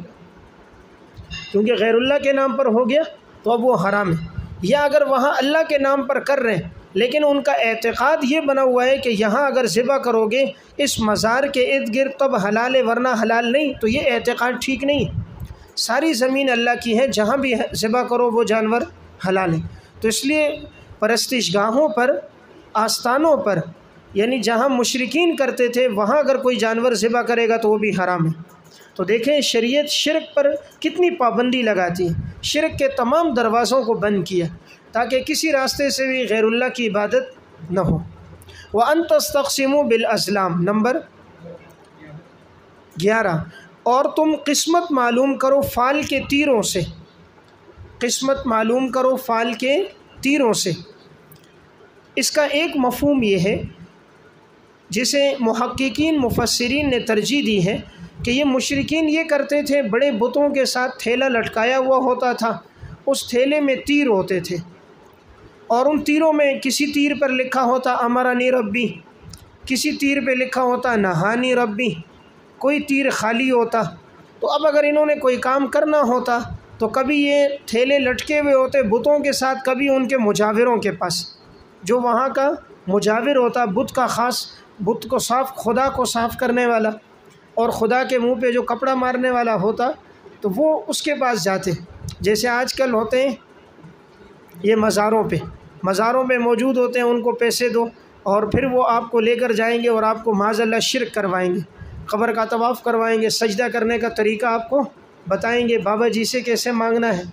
کیونکہ غیر اللہ کے نام پر ہو گیا تو اب وہ حرام ہے۔ یا اگر وہاں اللہ کے نام پر کر رہے ہیں لیکن ان کا اعتقاد یہ بنا ہوا ہے کہ یہاں اگر ذبح کرو گے اس مزار کے ارد گرد تب حلال ہے ورنہ حلال نہیں، تو یہ اعتقاد ٹھیک نہیں ہے۔ ساری زمین اللہ کی ہے، جہاں بھی ذبح کرو وہ جانور حلال ہے۔ تو اس لیے پرستش گاہوں پر، آستانوں پر، یعنی جہاں مشرکین کرتے تھے وہاں اگر کوئی جانور ذبح کرے گا تو وہ بھی حرام ہے۔ تو دیکھیں شریعت شرک پر کتنی پابندی لگاتی ہے، شرک کے تمام دروازوں کو بند کیا تاکہ کسی راستے سے بھی غیر اللہ کی عبادت نہ ہو۔ وَأَن تَسْتَقْسِمُوا بِالْأَزْلَامِ، نمبر 11، اور تم قسمت معلوم کرو فال کے تیروں سے، قسمت معلوم کرو فال کے تیروں سے۔ اس کا ایک مفہوم یہ ہے جسے محققین مفسرین نے ترجیح دی ہے کہ یہ مشرکین یہ کرتے تھے، بڑے بتوں کے ساتھ تھیلا لٹکایا ہوا ہوتا تھا، اس تھیلے میں تیر ہوتے تھے اور ان تیروں میں کسی تیر پر لکھا ہوتا امرنی ربی، کسی تیر پہ لکھا ہوتا نہانی ربی، کوئی تیر خالی ہوتا۔ تو اب اگر انہوں نے کوئی کام کرنا ہوتا تو کبھی یہ تھیلے لٹکے ہوئے ہوتے بتوں کے ساتھ، کبھی ان کے مجاوروں کے پاس، جو وہاں کا مجاور ہوتا، بت کا خاص، بت کو صاف، خدا کو صاف کرنے والا اور خدا کے منہ پہ جو کپڑا مارنے والا ہوتا، تو وہ اس کے پاس جاتے۔ جیسے آج کل ہوتے ہیں یہ مزاروں پہ موجود ہوتے ہیں، ان کو پیسے دو اور پھر وہ آپ کو لے کر جائیں گے اور آپ کو معاذ اللہ شرک کروائیں گے، قبر کا طواف کروائیں گے، سجدہ کرنے کا طریقہ آپ کو بتائیں گے، بابا جی سے کیسے مانگنا ہے۔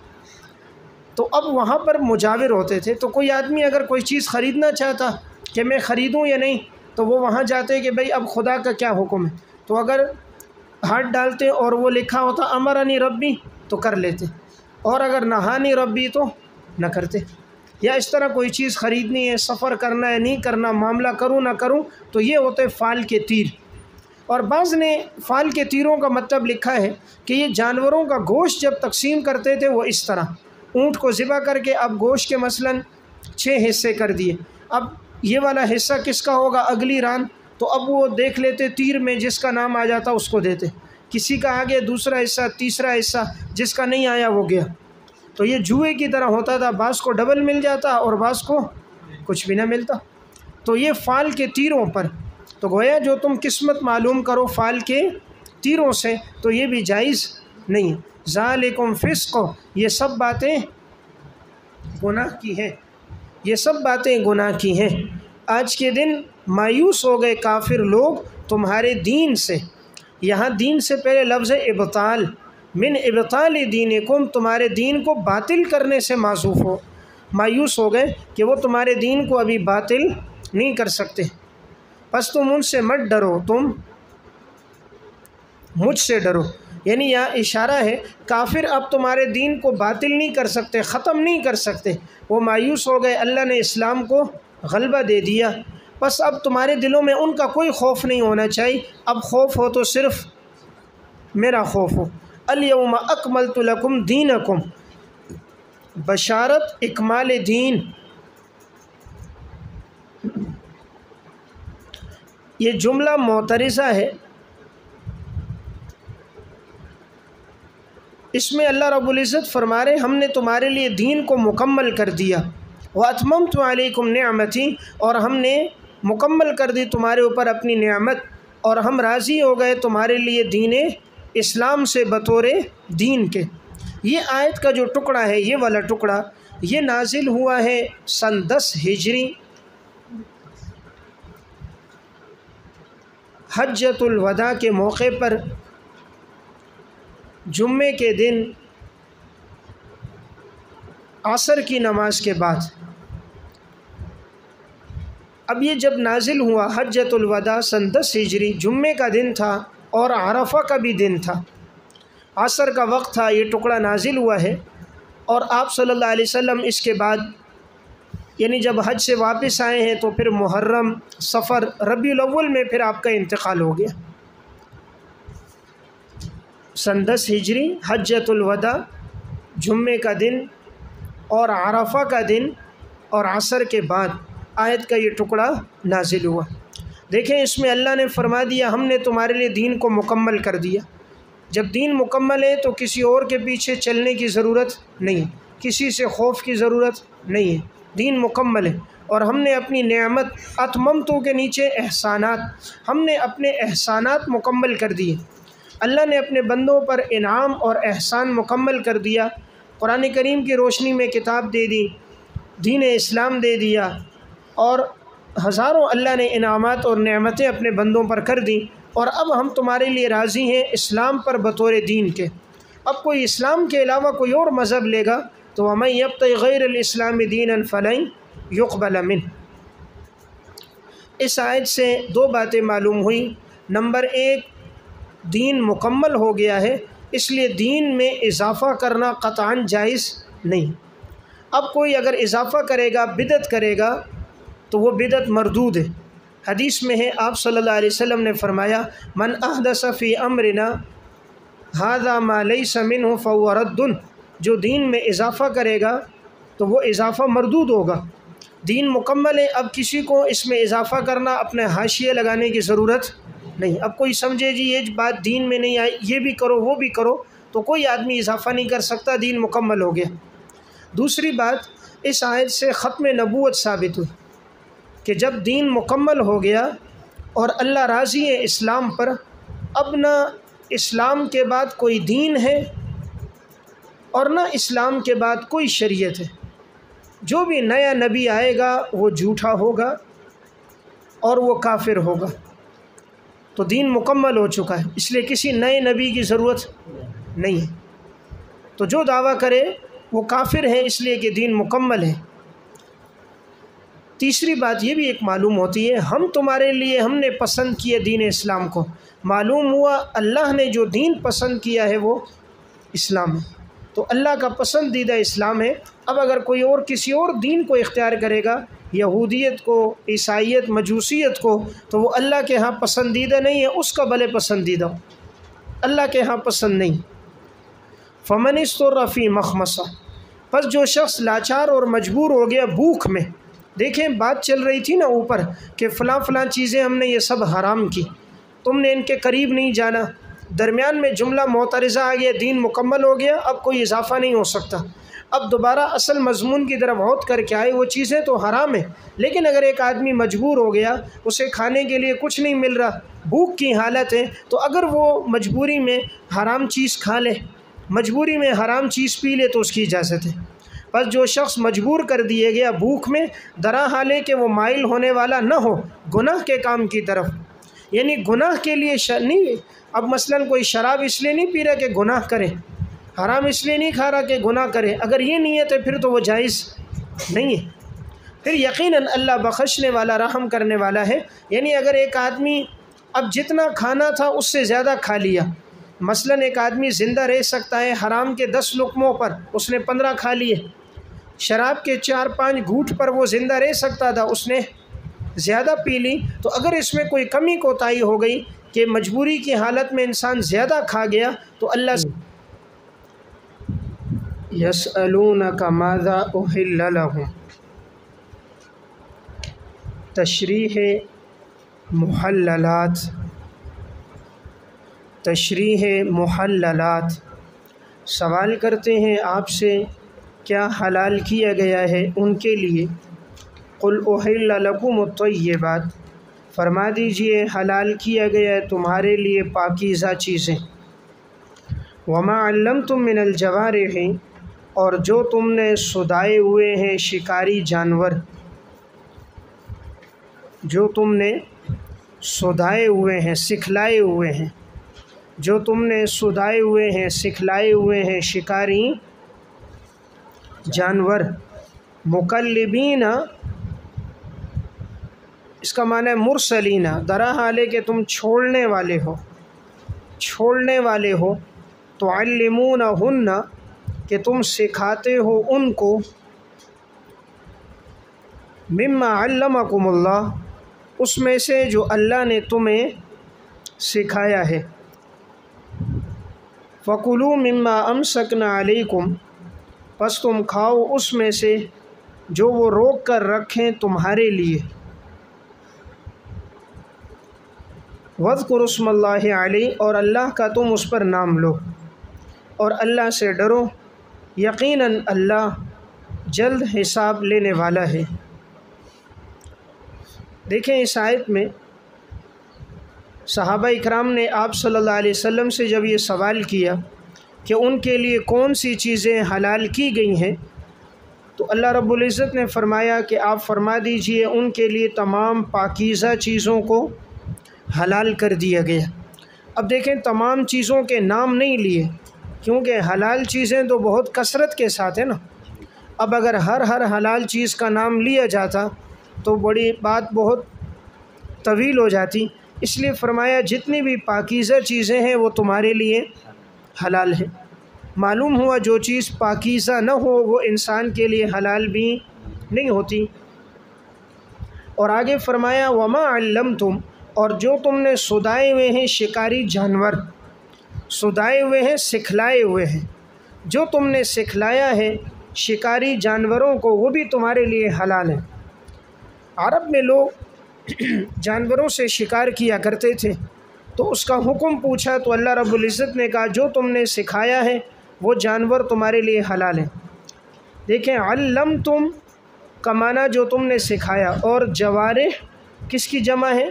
تو اب وہاں پر مجاور ہوتے تھے، تو کوئی آدمی اگر کوئی چیز خریدنا چاہتا کہ میں خریدوں یا نہیں، تو وہ وہاں جاتے کہ بھئی اب خدا کا کیا حکم ہے، تو اگر ہاتھ ڈالتے اور وہ لکھا ہوتا امرنی ربی تو کر لیتے، اور اگر نہانی ربی تو نہ کرتے۔ یا اس طرح کوئی چیز خریدنی ہے، سفر کرنا ہے نہیں کرنا، معاملہ کروں نہ کروں، تو یہ ہوتے فال کے تیر۔ اور بعض نے فال کے تیروں کا مطلب لکھا ہے کہ یہ جانوروں کا گوشت جب تقسیم کرتے تھے وہ اس طرح، اونٹ کو ذبح کر کے اب گوشت کے مثلاً 6 حصے کر دیے، اب یہ والا حصہ کس کا ہوگا اگلی ران، تو اب وہ دیکھ لیتے تیر میں جس کا نام آ جاتا اس کو دیتے، کسی کا آگے دوسرا حصہ، تیسرا حصہ، جس کا نہیں آیا وہ گیا۔ تو یہ جوئے کی طرح ہوتا تھا، بعض کو ڈبل مل جاتا اور بعض کو کچھ بھی نہ ملتا۔ تو یہ فال کے تیروں پر، تو گویا جو تم قسمت معلوم کرو فال کے تیروں سے، تو یہ بھی جائز نہیں ہے۔ ذالکم فسق، یہ سب باتیں گناہ کی ہیں، یہ سب باتیں گناہ کی ہیں۔ آج کے دن مایوس ہو گئے کافر لوگ تمہارے دین سے۔ یہاں دین سے پہلے لفظ ابطال، من ابطال دینکم، تمہارے دین کو باطل کرنے سے معذوف ہو، مایوس ہو گئے کہ وہ تمہارے دین کو ابھی باطل نہیں کر سکتے۔ پس تم ان سے مت ڈرو، تم مجھ سے ڈرو۔ یعنی یہاں اشارہ ہے کافر اب تمہارے دین کو باطل نہیں کر سکتے، ختم نہیں کر سکتے، وہ مایوس ہو گئے، اللہ نے اسلام کو غلبہ دے دیا۔ بس اب تمہارے دلوں میں ان کا کوئی خوف نہیں ہونا چاہیے، اب خوف ہو تو صرف میرا خوف ہو۔ الیوم اکملت لکم دینکم، بشارت اکمال دین۔ یہ جملہ معترضہ ہے، اس میں اللہ رب العزت فرما رہے ہم نے تمہارے لیے دین کو مکمل کر دیا، وَأَتْمَمْتُ عَلَيْكُمْ نِعْمَتِي، اور ہم نے مکمل کر دی تمہارے اوپر اپنی نعمت، اور ہم راضی ہو گئے تمہارے لیے دین اسلام سے بطور دین کے۔ یہ آیت کا جو ٹکڑا ہے، یہ والا ٹکڑا، یہ نازل ہوا ہے سن 10 ہجری، حجۃ الوداع کے موقع پر، جمعے کے دن عصر کی نماز کے بعد۔ اب یہ جب نازل ہوا حجۃ الوداع سن 10 ہجری، جمعے کا دن تھا اور عرفہ کا بھی دن تھا، عصر کا وقت تھا، یہ ٹکڑا نازل ہوا ہے۔ اور آپ صلی اللہ علیہ وسلم اس کے بعد یعنی جب حج سے واپس آئے ہیں تو پھر محرم، صفر، ربیع الاول میں پھر آپ کا انتقال ہو گیا۔ سن 10 ہجری، حجۃ الوداع، جمعے کا دن اور عرفہ کا دن اور عصر کے بعد آیت کا یہ ٹکڑا نازل ہوا۔ دیکھیں اس میں اللہ نے فرما دیا ہم نے تمہارے لیے دین کو مکمل کر دیا۔ جب دین مکمل ہے تو کسی اور کے پیچھے چلنے کی ضرورت نہیں، کسی سے خوف کی ضرورت نہیں ہے، دین مکمل ہے۔ اور ہم نے اپنی نعمت، اتممتو کے نیچے احسانات، ہم نے اپنے احسانات مکمل کر دیے۔ اللہ نے اپنے بندوں پر انعام اور احسان مکمل کر دیا، قرآن کریم کی روشنی میں کتاب دے دی، دین اسلام دے دیا، اور ہزاروں اللہ نے انعامات اور نعمتیں اپنے بندوں پر کر دیں، اور اب ہم تمہارے لیے راضی ہیں اسلام پر بطور دین کے۔ اب کوئی اسلام کے علاوہ کوئی اور مذہب لے گا تو وَمَن يَبْتَغِ غَيْرَ الْإِسْلَامِ دِينًا فَلَن يُقْبَلَ مِنْهُ۔ اس آیت سے دو باتیں معلوم ہوئیں۔ نمبر 1، دین مکمل ہو گیا ہے، اس لیے دین میں اضافہ کرنا قطعاً جائز نہیں۔ اب کوئی اگر اضافہ کرے گا، بدعت کرے گا، تو وہ بدعت مردود ہے۔ حدیث میں ہے آپ صلی اللہ علیہ وسلم نے فرمایا من احدث فی امرنا ھذا ما لیس منہ فہو رد، جو دین میں اضافہ کرے گا تو وہ اضافہ مردود ہوگا۔ دین مکمل ہے، اب کسی کو اس میں اضافہ کرنا، اپنے حاشیے لگانے کی ضرورت نہیں۔ اب کوئی سمجھے جی یہ بات دین میں نہیں آئی، یہ بھی کرو وہ بھی کرو، تو کوئی آدمی اضافہ نہیں کر سکتا، دین مکمل ہو گیا۔ دوسری بات، اس آیت سے ختم نبوت ثابت ہوئی کہ جب دین مکمل ہو گیا اور اللہ راضی ہے اسلام پر، اب نہ اسلام کے بعد کوئی دین ہے اور نہ اسلام کے بعد کوئی شریعت ہے۔ جو بھی نیا نبی آئے گا وہ جھوٹا ہوگا اور وہ کافر ہوگا۔ تو دین مکمل ہو چکا ہے، اس لیے کسی نئے نبی کی ضرورت نہیں ہے۔ تو جو دعویٰ کرے وہ کافر ہے، اس لیے کہ دین مکمل ہے۔ تیسری بات یہ بھی ایک معلوم ہوتی ہے، ہم تمہارے لیے ہم نے پسند کیا دین اسلام کو، معلوم ہوا اللہ نے جو دین پسند کیا ہے وہ اسلام ہے، تو اللہ کا پسندیدہ اسلام ہے۔ اب اگر کوئی اور کسی اور دین کو اختیار کرے گا، یہودیت کو، عیسائیت، مجوسیت کو، تو وہ اللہ کے ہاں پسندیدہ نہیں ہے، اس کا بھلے پسندیدہ ہو، اللہ کے ہاں پسند نہیں۔ فَمَنِ اضْطُرَّ فِي مَخْمَصَةٍ، پس جو شخص لاچار اور مجبور ہو گیا بھوک میں۔ دیکھیں بات چل رہی تھی نا اوپر کہ فلاں فلاں چیزیں ہم نے یہ سب حرام کی، تم نے ان کے قریب نہیں جانا، درمیان میں جملہ معترضہ آ گیا، دین مکمل ہو گیا، اب کوئی اضافہ نہیں ہو سکتا۔ اب دوبارہ اصل مضمون کی طرف غور کر کے آئے، وہ چیزیں تو حرام ہیں، لیکن اگر ایک آدمی مجبور ہو گیا، اسے کھانے کے لیے کچھ نہیں مل رہا، بھوک کی حالت ہے، تو اگر وہ مجبوری میں حرام چیز کھا لے، مجبوری میں حرام چیز پی لے تو اس کی اجازت ہے۔ بس جو شخص مجبور کر دیے گیا بھوک میں، درا حال ہے کہ وہ مائل ہونے والا نہ ہو گناہ کے کام کی طرف، یعنی گناہ کے لیے نہیں، اب مثلا کوئی شراب اس لیے نہیں پی رہا کہ گناہ کرے، حرام اس لیے نہیں کھا رہا کہ گناہ کرے، اگر یہ نیت ہے پھر تو وہ جائز نہیں ہے، پھر یقیناً اللہ بخشنے والا رحم کرنے والا ہے۔ یعنی اگر ایک آدمی اب جتنا کھانا تھا اس سے زیادہ کھا لیا، مثلا ایک آدمی زندہ رہ سکتا ہے حرام کے 10 لقموں پر، اس نے 15 کھا لیے، شراب کے 4-5 گھونٹ پر وہ زندہ رہ سکتا تھا، اس نے زیادہ پی لی، تو اگر اس میں کوئی کمی کوتاہی ہو گئی کہ مجبوری کی حالت میں انسان زیادہ کھا گیا تو اللہ سے یسألونک ماذا احل لہم، تشریح محللات، تشریح محللات، سوال کرتے ہیں آپ سے کیا حلال کیا گیا ہے ان کے لیے، قل احل لکم الطیبات، فرما دیجئے حلال کیا گیا ہے تمہارے لیے پاکیزہ چیزیں، وما علمتم من الجوارح، اور جو تم نے سدائے ہوئے ہیں شکاری جانور، جو تم نے سدائے ہوئے ہیں سکھلائے ہوئے ہیں، جو تم نے سدائے ہوئے ہیں سکھلائے ہوئے ہیں شکاری جانور، مکلبین، اس کا معنی ہے مرسلین، درا حال ہے کہ تم چھوڑنے والے ہو، چھوڑنے والے ہو، تعلمونہن، کہ تم سکھاتے ہو ان کو، مما علمکم اللہ، اس میں سے جو اللہ نے تمہیں سکھایا ہے، فَكُلُوا مِمَّا أَمْسَكْنَا عَلَيْكُمْ، پس تم کھاؤ اس میں سے جو وہ روک کر رکھیں تمہارے لیے، وَاذْكُرُوا اسْمَ اللَّهِ عَلَيْهِ، اور اللہ کا تم اس پر نام لو اور اللہ سے ڈرو، یقیناً اللہ جلد حساب لینے والا ہے۔ دیکھیں اس آیت میں صحابہ اکرام نے آپ صلی اللہ علیہ وسلم سے جب یہ سوال کیا کہ ان کے لیے کون سی چیزیں حلال کی گئی ہیں، تو اللہ رب العزت نے فرمایا کہ آپ فرما دیجئے ان کے لیے تمام پاکیزہ چیزوں کو حلال کر دیا گیا۔ اب دیکھیں تمام چیزوں کے نام نہیں لیے، کیونکہ حلال چیزیں تو بہت کثرت کے ساتھ ہیں نا، اب اگر ہر حلال چیز کا نام لیا جاتا تو بڑی بات بہت طویل ہو جاتی، اس لیے فرمایا جتنی بھی پاکیزہ چیزیں ہیں وہ تمہارے لیے حلال ہیں۔ معلوم ہوا جو چیز پاکیزہ نہ ہو وہ انسان کے لیے حلال بھی نہیں ہوتی۔ اور آگے فرمایا وما علمتم، اور جو تم نے سدائے ہوئے ہیں شکاری جانور، سدائے ہوئے ہیں سکھلائے ہوئے ہیں، جو تم نے سکھلایا ہے شکاری جانوروں کو وہ بھی تمہارے لیے حلال ہیں۔ عرب میں لوگ جانوروں سے شکار کیا کرتے تھے، تو اس کا حکم پوچھا تو اللہ رب العزت نے کہا جو تم نے سکھایا ہے وہ جانور تمہارے لیے حلال ہیں۔ دیکھیں علمتم کا معنی جو تم نے سکھایا، اور جوارح کس کی جمع ہے؟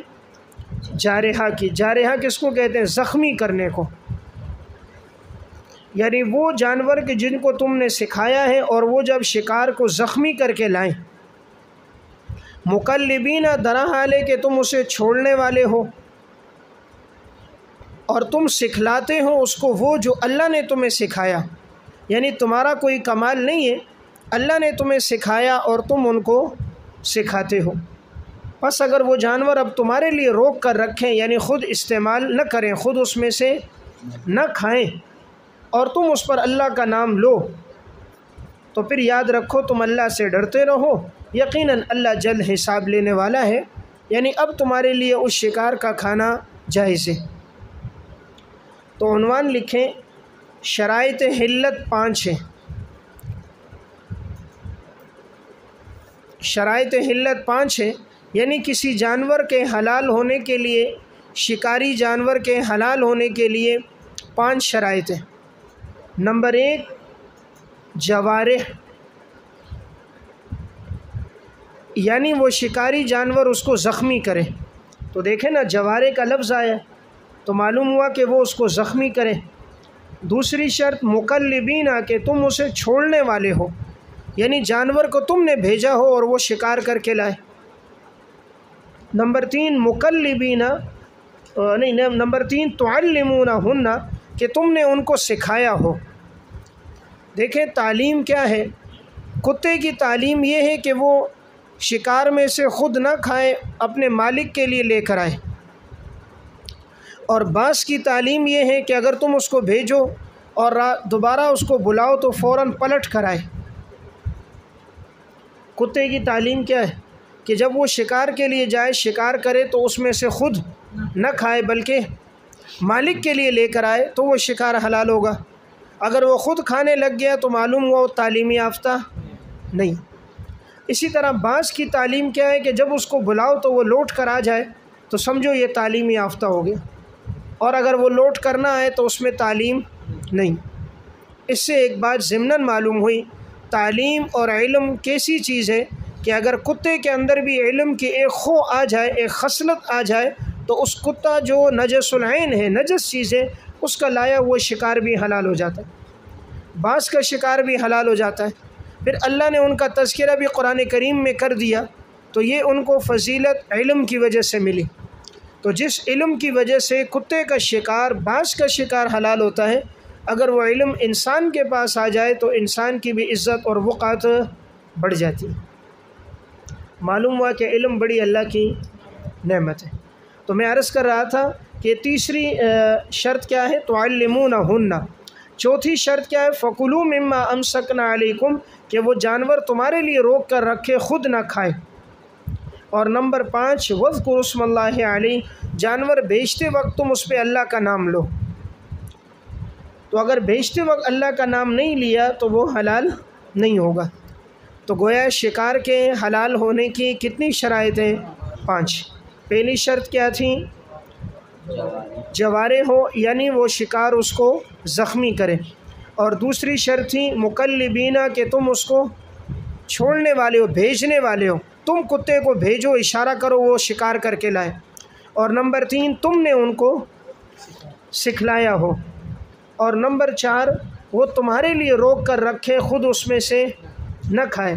جارحہ کی۔ جارحہ کس کو کہتے ہیں؟ زخمی کرنے کو، یعنی وہ جانور کہ جن کو تم نے سکھایا ہے اور وہ جب شکار کو زخمی کر کے لائیں، مکلبین، درا حال ہے کہ تم اسے چھوڑنے والے ہو اور تم سکھلاتے ہو اس کو وہ جو اللہ نے تمہیں سکھایا، یعنی تمہارا کوئی کمال نہیں ہے، اللہ نے تمہیں سکھایا اور تم ان کو سکھاتے ہو۔ بس اگر وہ جانور اب تمہارے لیے روک کر رکھیں، یعنی خود استعمال نہ کریں، خود اس میں سے نہ کھائیں، اور تم اس پر اللہ کا نام لو، تو پھر یاد رکھو تم اللہ سے ڈرتے رہو، یقیناً اللہ جلد حساب لینے والا ہے، یعنی اب تمہارے لیے اس شکار کا کھانا جائز ہے۔ تو عنوان لکھیں شرائط حلت 5 ہیں۔ شرائط حلت 5 ہے، یعنی کسی جانور کے حلال ہونے کے لیے، شکاری جانور کے حلال ہونے کے لیے 5 شرائط ہیں۔ نمبر 1 جوارح، یعنی وہ شکاری جانور اس کو زخمی کرے، تو دیکھیں نا جوارح کا لفظ آیا تو معلوم ہوا کہ وہ اس کو زخمی کرے۔ دوسری شرط مکلبین، کہ تم اسے چھوڑنے والے ہو، یعنی جانور کو تم نے بھیجا ہو اور وہ شکار کر کے لائے۔ نمبر 3 مکلبین نمبر 3 تعلمونہن کہ تم نے ان کو سکھایا ہو۔ دیکھیں تعلیم کیا ہے، کتے کی تعلیم یہ ہے کہ وہ شکار میں سے خود نہ کھائے، اپنے مالک کے لیے لے کر آئے، اور باز کی تعلیم یہ ہے کہ اگر تم اس کو بھیجو اور دوبارہ اس کو بلاؤ تو فوراً پلٹ کر آئے۔ کتے کی تعلیم کیا ہے کہ جب وہ شکار کے لیے جائے، شکار کرے تو اس میں سے خود نہ کھائے بلکہ مالک کے لیے لے کر آئے تو وہ شکار حلال ہوگا۔ اگر وہ خود کھانے لگ گیا تو معلوم ہوا وہ تعلیم یافتہ نہیں۔ اسی طرح باز کی تعلیم کیا ہے کہ جب اس کو بلاؤ تو وہ لوٹ کر آ جائے تو سمجھو یہ تعلیم یافتہ ہو گیا، اور اگر وہ لوٹ کر نہ آئے تو اس میں تعلیم نہیں۔ اس سے ایک بات ضمناً معلوم ہوئی، تعلیم اور علم کیسی چیز ہے کہ اگر کتے کے اندر بھی علم کی ایک خو آ جائے، ایک خصلت آ جائے، تو اس کتا جو نجس العین ہے، نجس چیز ہے، اس کا لایا ہوا شکار بھی حلال ہو جاتا ہے، باز کا شکار بھی حلال ہو جاتا ہے۔ پھر اللہ نے ان کا تذکرہ بھی قرآن کریم میں کر دیا، تو یہ ان کو فضیلت علم کی وجہ سے ملی۔ تو جس علم کی وجہ سے کتے کا شکار، باز کا شکار حلال ہوتا ہے، اگر وہ علم انسان کے پاس آ جائے تو انسان کی بھی عزت اور وقعت بڑھ جاتی ہے۔ معلوم ہوا کہ علم بڑی اللہ کی نعمت ہے۔ تو میں عرض کر رہا تھا کہ تیسری شرط کیا ہے؟ تعلمونہن۔ چوتھی شرط کیا ہے؟ فَكُلُوا مِمَّا أَمْسَكْنَا عَلَيْكُمْ، کہ وہ جانور تمہارے لیے روک کر رکھے، خود نہ کھائے۔ اور نمبر 5 وَاذْكُرُوا اسْمَ اللَّهِ عَلَيْهِ، جانور بیچتے وقت تم اس پہ اللہ کا نام لو۔ تو اگر بیچتے وقت اللہ کا نام نہیں لیا تو وہ حلال نہیں ہوگا۔ تو گویا شکار کے حلال ہونے کی کتنی شرائط ہیں؟ 5۔ پہلی شرط کیا تھی؟ جوارے ہو، یعنی وہ شکار اس کو زخمی کرے، اور دوسری شرط تھی مکلبینہ، کہ تم اس کو چھوڑنے والے ہو، بھیجنے والے ہو، تم کتے کو بھیجو، اشارہ کرو وہ شکار کر کے لائے، اور نمبر 3 تم نے ان کو سکھلایا ہو، اور نمبر 4 وہ تمہارے لیے روک کر رکھے، خود اس میں سے نہ کھائے،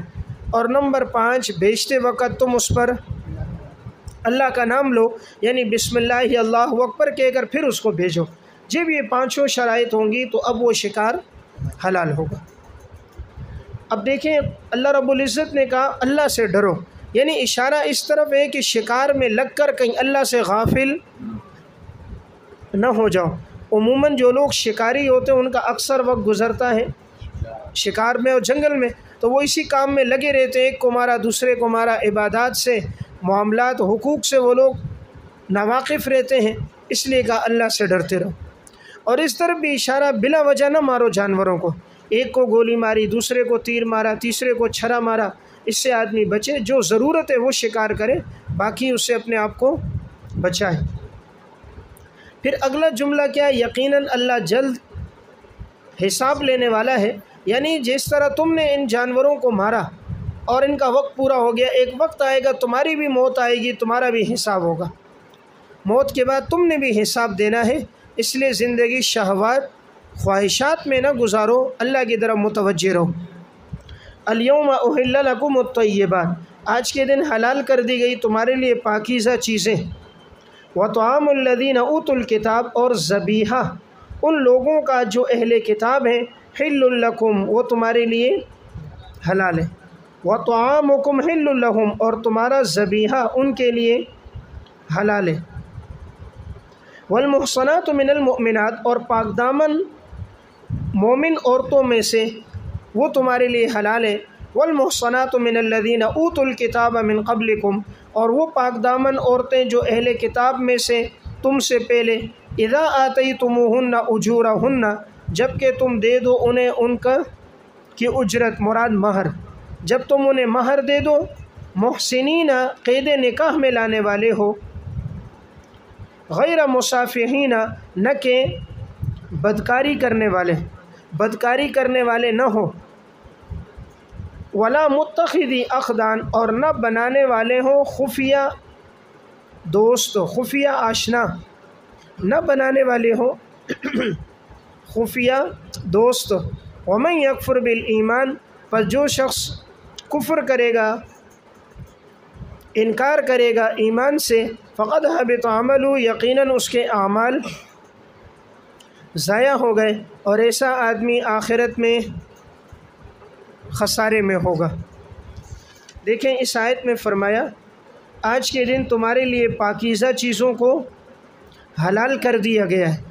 اور نمبر 5 بیچتے وقت تم اس پر اللہ کا نام لو، یعنی بسم اللہ اللہ اکبر کہہ کر پھر اس کو بھیجو۔ جب یہ 5 شرائط ہوں گی تو اب وہ شکار حلال ہوگا۔ اب دیکھیں اللہ رب العزت نے کہا اللہ سے ڈرو، یعنی اشارہ اس طرف ہے کہ شکار میں لگ کر کہیں اللہ سے غافل نہ ہو جاؤ۔ عموماً جو لوگ شکاری ہوتے ہیں ان کا اکثر وقت گزرتا ہے شکار میں اور جنگل میں، تو وہ اسی کام میں لگے رہتے ہیں، ایک کو مارا دوسرے کو مارا، عبادات سے، معاملات، حقوق سے وہ لوگ ناواقف رہتے ہیں، اس لیے کہا اللہ سے ڈرتے رہو۔ اور اس طرف بھی اشارہ بلا وجہ نہ مارو جانوروں کو، ایک کو گولی ماری، دوسرے کو تیر مارا، تیسرے کو چھرا مارا، اس سے آدمی بچے، جو ضرورت ہے وہ شکار کرے، باقی اس سے اپنے آپ کو بچائے۔ پھر اگلا جملہ کیا ہے؟ یقیناً اللہ جلد حساب لینے والا ہے، یعنی جس طرح تم نے ان جانوروں کو مارا اور ان کا وقت پورا ہو گیا، ایک وقت آئے گا تمہاری بھی موت آئے گی، تمہارا بھی حساب ہوگا، موت کے بعد تم نے بھی حساب دینا ہے، اس لیے زندگی شہوات خواہشات میں نہ گزارو، اللہ کی طرف متوجہ رہو۔ الیوم احل لکم الطیبات، آج کے دن حلال کر دی گئی تمہارے لیے پاکیزہ چیزیں، وطعام الذین اوتوا الکتاب، اور ذبیحہ ان لوگوں کا جو اہل کتاب ہیں، حل لکم وہ تمہارے لیے حلال ہے، وطعامکم حل لہم اور تمہارا ذبیحہ ان کے لیے حلال ہے، والمحصنات من المؤمنات اور پاک دامن مومن عورتوں میں سے وہ تمہارے لیے حلال ہے، والمحصنات من الذین اوتوا الکتاب من قبلکم اور وہ پاک دامن عورتیں جو اہل کتاب میں سے تم سے پہلے، اذا آتیتموہن اجورہن جب کہ تم دے دو انہیں ان کی اجرت، مراد مہر، جب تم انہیں مہر دے دو، محسنین قید نکاح میں لانے والے ہو، غیر مصافحین نہ کہ بدکاری کرنے والے نہ ہو، ولا متخذی اخدان اور نہ بنانے والے ہوں خفیہ دوست، خفیہ آشنا، نہ بنانے والے ہوں خفیہ دوست، ومن یکفر بالایمان پس جو شخص کفر کرے گا، انکار کرے گا ایمان سے، فقد حبط عملہ، یقیناً اس کے اعمال ضائع ہو گئے، اور ایسا آدمی آخرت میں خسارے میں ہوگا۔ دیکھیں اس آیت میں فرمایا آج کے دن تمہارے لیے پاکیزہ چیزوں کو حلال کر دیا گیا ہے،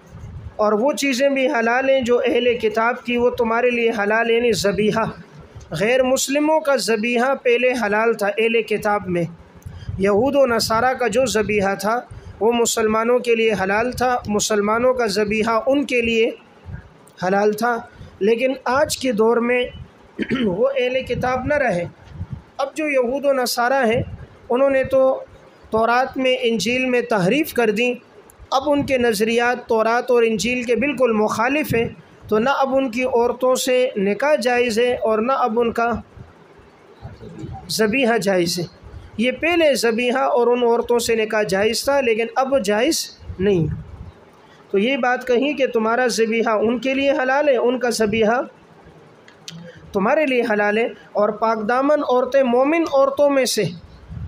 اور وہ چیزیں بھی حلال ہیں جو اہل کتاب کی، وہ تمہارے لیے حلال، یعنی ذبیحہ۔ غیر مسلموں کا ذبیحہ پہلے حلال تھا اہل کتاب میں، یہود و نصارہ کا جو ذبیحہ تھا وہ مسلمانوں کے لیے حلال تھا، مسلمانوں کا ذبیحہ ان کے لیے حلال تھا۔ لیکن آج کے دور میں وہ اہل کتاب نہ رہے، اب جو یہود و نصارہ ہیں انہوں نے تو تورات میں انجیل میں تحریف کر دی، اب ان کے نظریات تورات اور انجیل کے بالکل مخالف ہیں، تو نہ اب ان کی عورتوں سے نکاح جائز ہے اور نہ اب ان کا ذبیحہ جائز ہے۔ یہ پہلے ذبیحہ اور ان عورتوں سے نکاح جائز تھا، لیکن اب جائز نہیں۔ تو یہ بات کہیں کہ تمہارا ذبیحہ ان کے لیے حلال ہے، ان کا ذبیحہ تمہارے لیے حلال ہے، اور پاک دامن عورتیں مومن عورتوں میں سے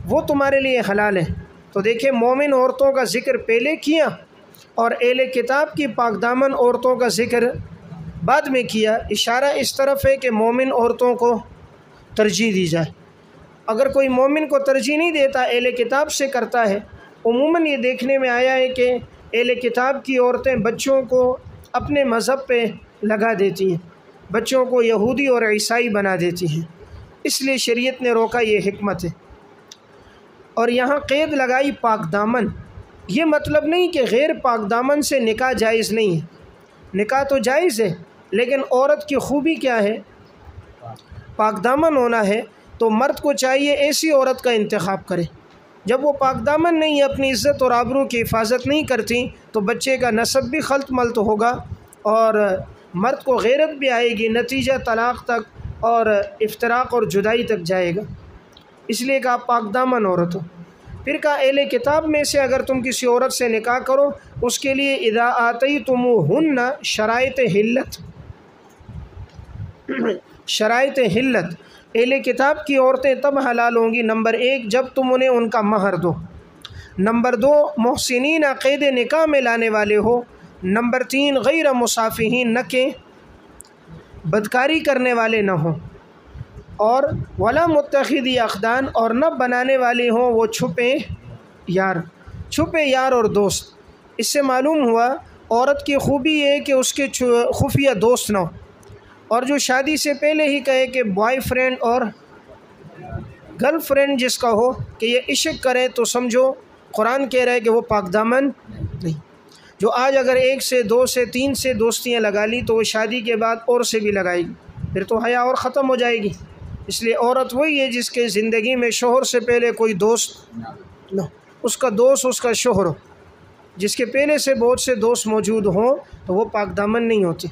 وہ تمہارے لیے حلال ہیں۔ تو دیکھیں مومن عورتوں کا ذکر پہلے کیا اور اہل کتاب کی پاک دامن عورتوں کا ذکر بعد میں کیا، اشارہ اس طرف ہے کہ مومن عورتوں کو ترجیح دی جائے۔ اگر کوئی مومن کو ترجیح نہیں دیتا، اہل کتاب سے کرتا ہے، عموماً یہ دیکھنے میں آیا ہے کہ اہل کتاب کی عورتیں بچوں کو اپنے مذہب پہ لگا دیتی ہیں، بچوں کو یہودی اور عیسائی بنا دیتی ہیں، اس لیے شریعت نے روکا، یہ حکمت ہے۔ اور یہاں قید لگائی پاک دامن، یہ مطلب نہیں کہ غیر پاک دامن سے نکاح جائز نہیں ہے، نکاح تو جائز ہے، لیکن عورت کی خوبی کیا ہے؟ پاک دامن ہونا ہے، تو مرد کو چاہیے ایسی عورت کا انتخاب کرے۔ جب وہ پاک دامن نہیں ہے، اپنی عزت اور آبرو کی حفاظت نہیں کرتی، تو بچے کا نسب بھی خلط ملط ہوگا اور مرد کو غیرت بھی آئے گی، نتیجہ طلاق تک اور افتراق اور جدائی تک جائے گا۔ اس لیے کہا پاک دامن عورت ہو۔ پھر کہا اہل کتاب میں سے اگر تم کسی عورت سے نکاح کرو، اس کے لیے اذا آتیتموہن شرائط حلت، شرائط حلت، اہل کتاب کی عورتیں تب حلال ہوں گی، نمبر 1 جب تم انہیں ان کا مہر دو، نمبر 2 محسنین قید نکاح میں لانے والے ہو، نمبر 3 غیر مصافحین، نہ کہ بدکاری کرنے والے نہ ہوں، اور ولا متخذی اخدان، اور نہ بنانے والے ہوں وہ چھپے یار، چھپے یار اور دوست۔ اس سے معلوم ہوا عورت کی خوبی یہ ہے کہ اس کے خفیہ دوست نہ ہو، اور جو شادی سے پہلے ہی کہے کہ بوائے فرینڈ اور گرل فرینڈ جس کا ہو کہ یہ عشق کرے، تو سمجھو قرآن کہہ رہا ہے کہ وہ پاک دامن نہیں۔ جو آج اگر 1 سے 2 سے 3 سے دوستیاں لگا لی، تو وہ شادی کے بعد اور سے بھی لگائے گی، پھر تو حیا اور ختم ہو جائے گی۔ اس لیے عورت وہی ہے جس کے زندگی میں شوہر سے پہلے کوئی دوست نہ، اس کا دوست اس کا شوہر ہو۔ جس کے پہلے سے بہت سے دوست موجود ہوں تو وہ پاک دامن نہیں ہوتے۔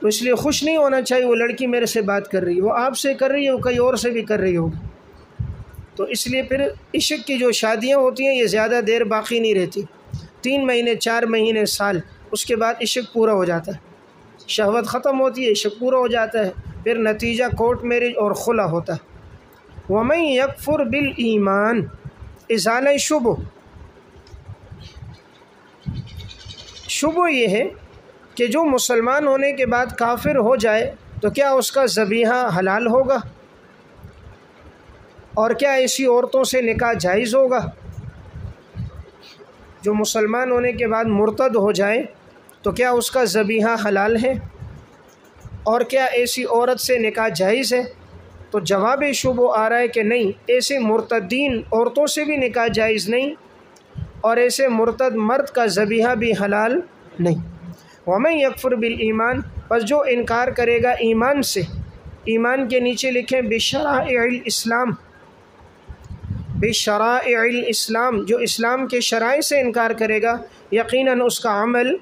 تو اس لیے خوش نہیں ہونا چاہیے وہ لڑکی میرے سے بات کر رہی ہے، وہ آپ سے کر رہی ہے، وہ کئی اور سے بھی کر رہی ہوگی۔ تو اس لیے پھر عشق کی جو شادیاں ہوتی ہیں یہ زیادہ دیر باقی نہیں رہتی، 3 مہینے 4 مہینے سال، اس کے بعد عشق پورا ہو جاتا ہے، شہوت ختم ہوتی ہے، عشق پورا ہو جاتا ہے، پھر نتیجہ کورٹ میرج اور خلا ہوتا ہے۔ وَمَن يَكْفُرْ بِالْإِيمَانِ، ازالہ شبہ، شبہ یہ ہے کہ جو مسلمان ہونے کے بعد کافر ہو جائے تو کیا اس کا ذبیحہ حلال ہوگا، اور کیا ایسی عورتوں سے نکاح جائز ہوگا؟ جو مسلمان ہونے کے بعد مرتد ہو جائے تو کیا اس کا ذبیحہ حلال ہے، اور کیا ایسی عورت سے نکاح جائز ہے؟ تو جواب شبہ آ رہا ہے کہ نہیں، ایسے مرتدین عورتوں سے بھی نکاح جائز نہیں، اور ایسے مرتد مرد کا ذبیحہ بھی حلال نہیں۔ وَمَن يَكْفُرْ بِالْإِيمَانِ، پس جو انکار کرے گا ایمان سے، ایمان کے نیچے لکھیں بِشَرَائِعِ الْإِسْلام، بِشَرَائِعِ الْإِسْلام، جو اسلام کے شرائع سے انکار کرے گا یقیناً اس کا عمل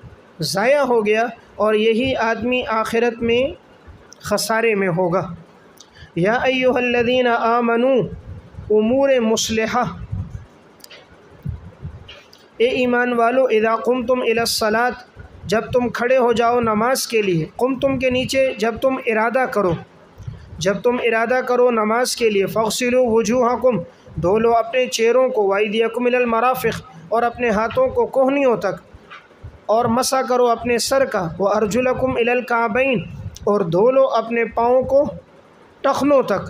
ضائع ہو گیا، اور یہی آدمی آخرت میں خسارے میں ہوگا۔ یا ایھا الذین آمنوا، امور مصلحہ، اے ایمان والو، اذا قمتم الی الصلاۃ، جب تم کھڑے ہو جاؤ نماز کے لیے، قمتم کے نیچے جب تم ارادہ کرو نماز کے لیے، فاغسلوا وجوہکم دھو لو اپنے چہروں کو، وایدیکم الی المرافق اور اپنے ہاتھوں کو کوہنیوں تک، اور مسح کرو اپنے سر کا، وارجلکم الی الکعبین اور دھو لو اپنے پاؤں کو ٹخنوں تک،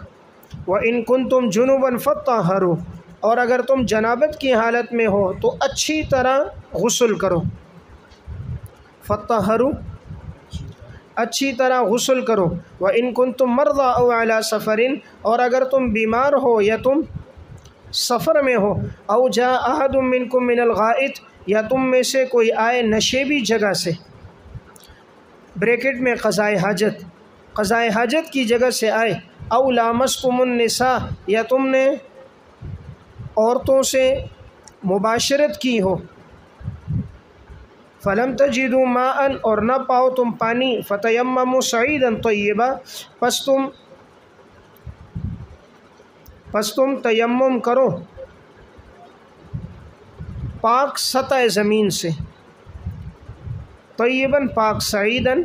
وان کنتم جنبا فطہروا اور اگر تم جنابت کی حالت میں ہو تو اچھی طرح غسل کرو، فطہروا اچھی طرح غسل کرو، وان کنتم مرضی او علی سفر اور اگر تم بیمار ہو یا تم سفر میں ہو، او جاء احد منکم من الغائط یا تم میں سے کوئی آئے نشیبی جگہ سے، بریکٹ میں قضائے حاجت کی جگہ سے آئے، او لامستم النساء یا تم نے عورتوں سے مباشرت کی ہو، فلم تجدوا ماء اور نہ پاؤ تم پانی، فتیمموا صعیدا طیبا پس تم تیمم کرو پاک سطح زمین سے، طیباً پاک، سعیداً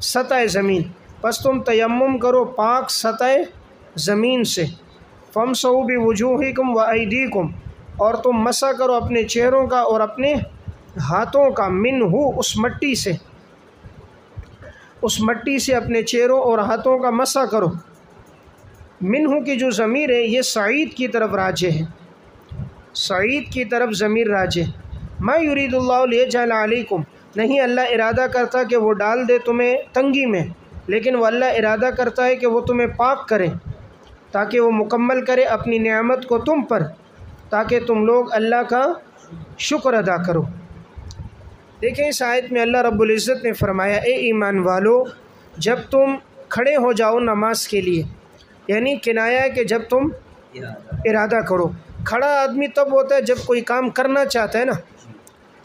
سطح زمین، پس تم تیمم کرو پاک سطح زمین سے، فامسحوا بوجوہکم وایدیکم اور تم مسح کرو اپنے چہروں کا اور اپنے ہاتھوں کا، منہ اس مٹی سے اپنے چہروں اور ہاتھوں کا مسح کرو۔ منہ کی جو ضمیر ہے یہ سعید کی طرف راجع ہے، سعید کی طرف ضمیر راجع۔ ما یرید اللہ لیجعل علیکم نہیں اللہ ارادہ کرتا کہ وہ ڈال دے تمہیں تنگی میں، لیکن وہ اللہ ارادہ کرتا ہے کہ وہ تمہیں پاک کرے تاکہ وہ مکمل کرے اپنی نعمت کو تم پر، تاکہ تم لوگ اللہ کا شکر ادا کرو۔ دیکھیں اس آیت میں اللہ رب العزت نے فرمایا اے ایمان والو جب تم کھڑے ہو جاؤ نماز کے لیے، یعنی کنایا ہے کہ جب تم ارادہ کرو۔ کھڑا آدمی تب ہوتا ہے جب کوئی کام کرنا چاہتا ہے نا،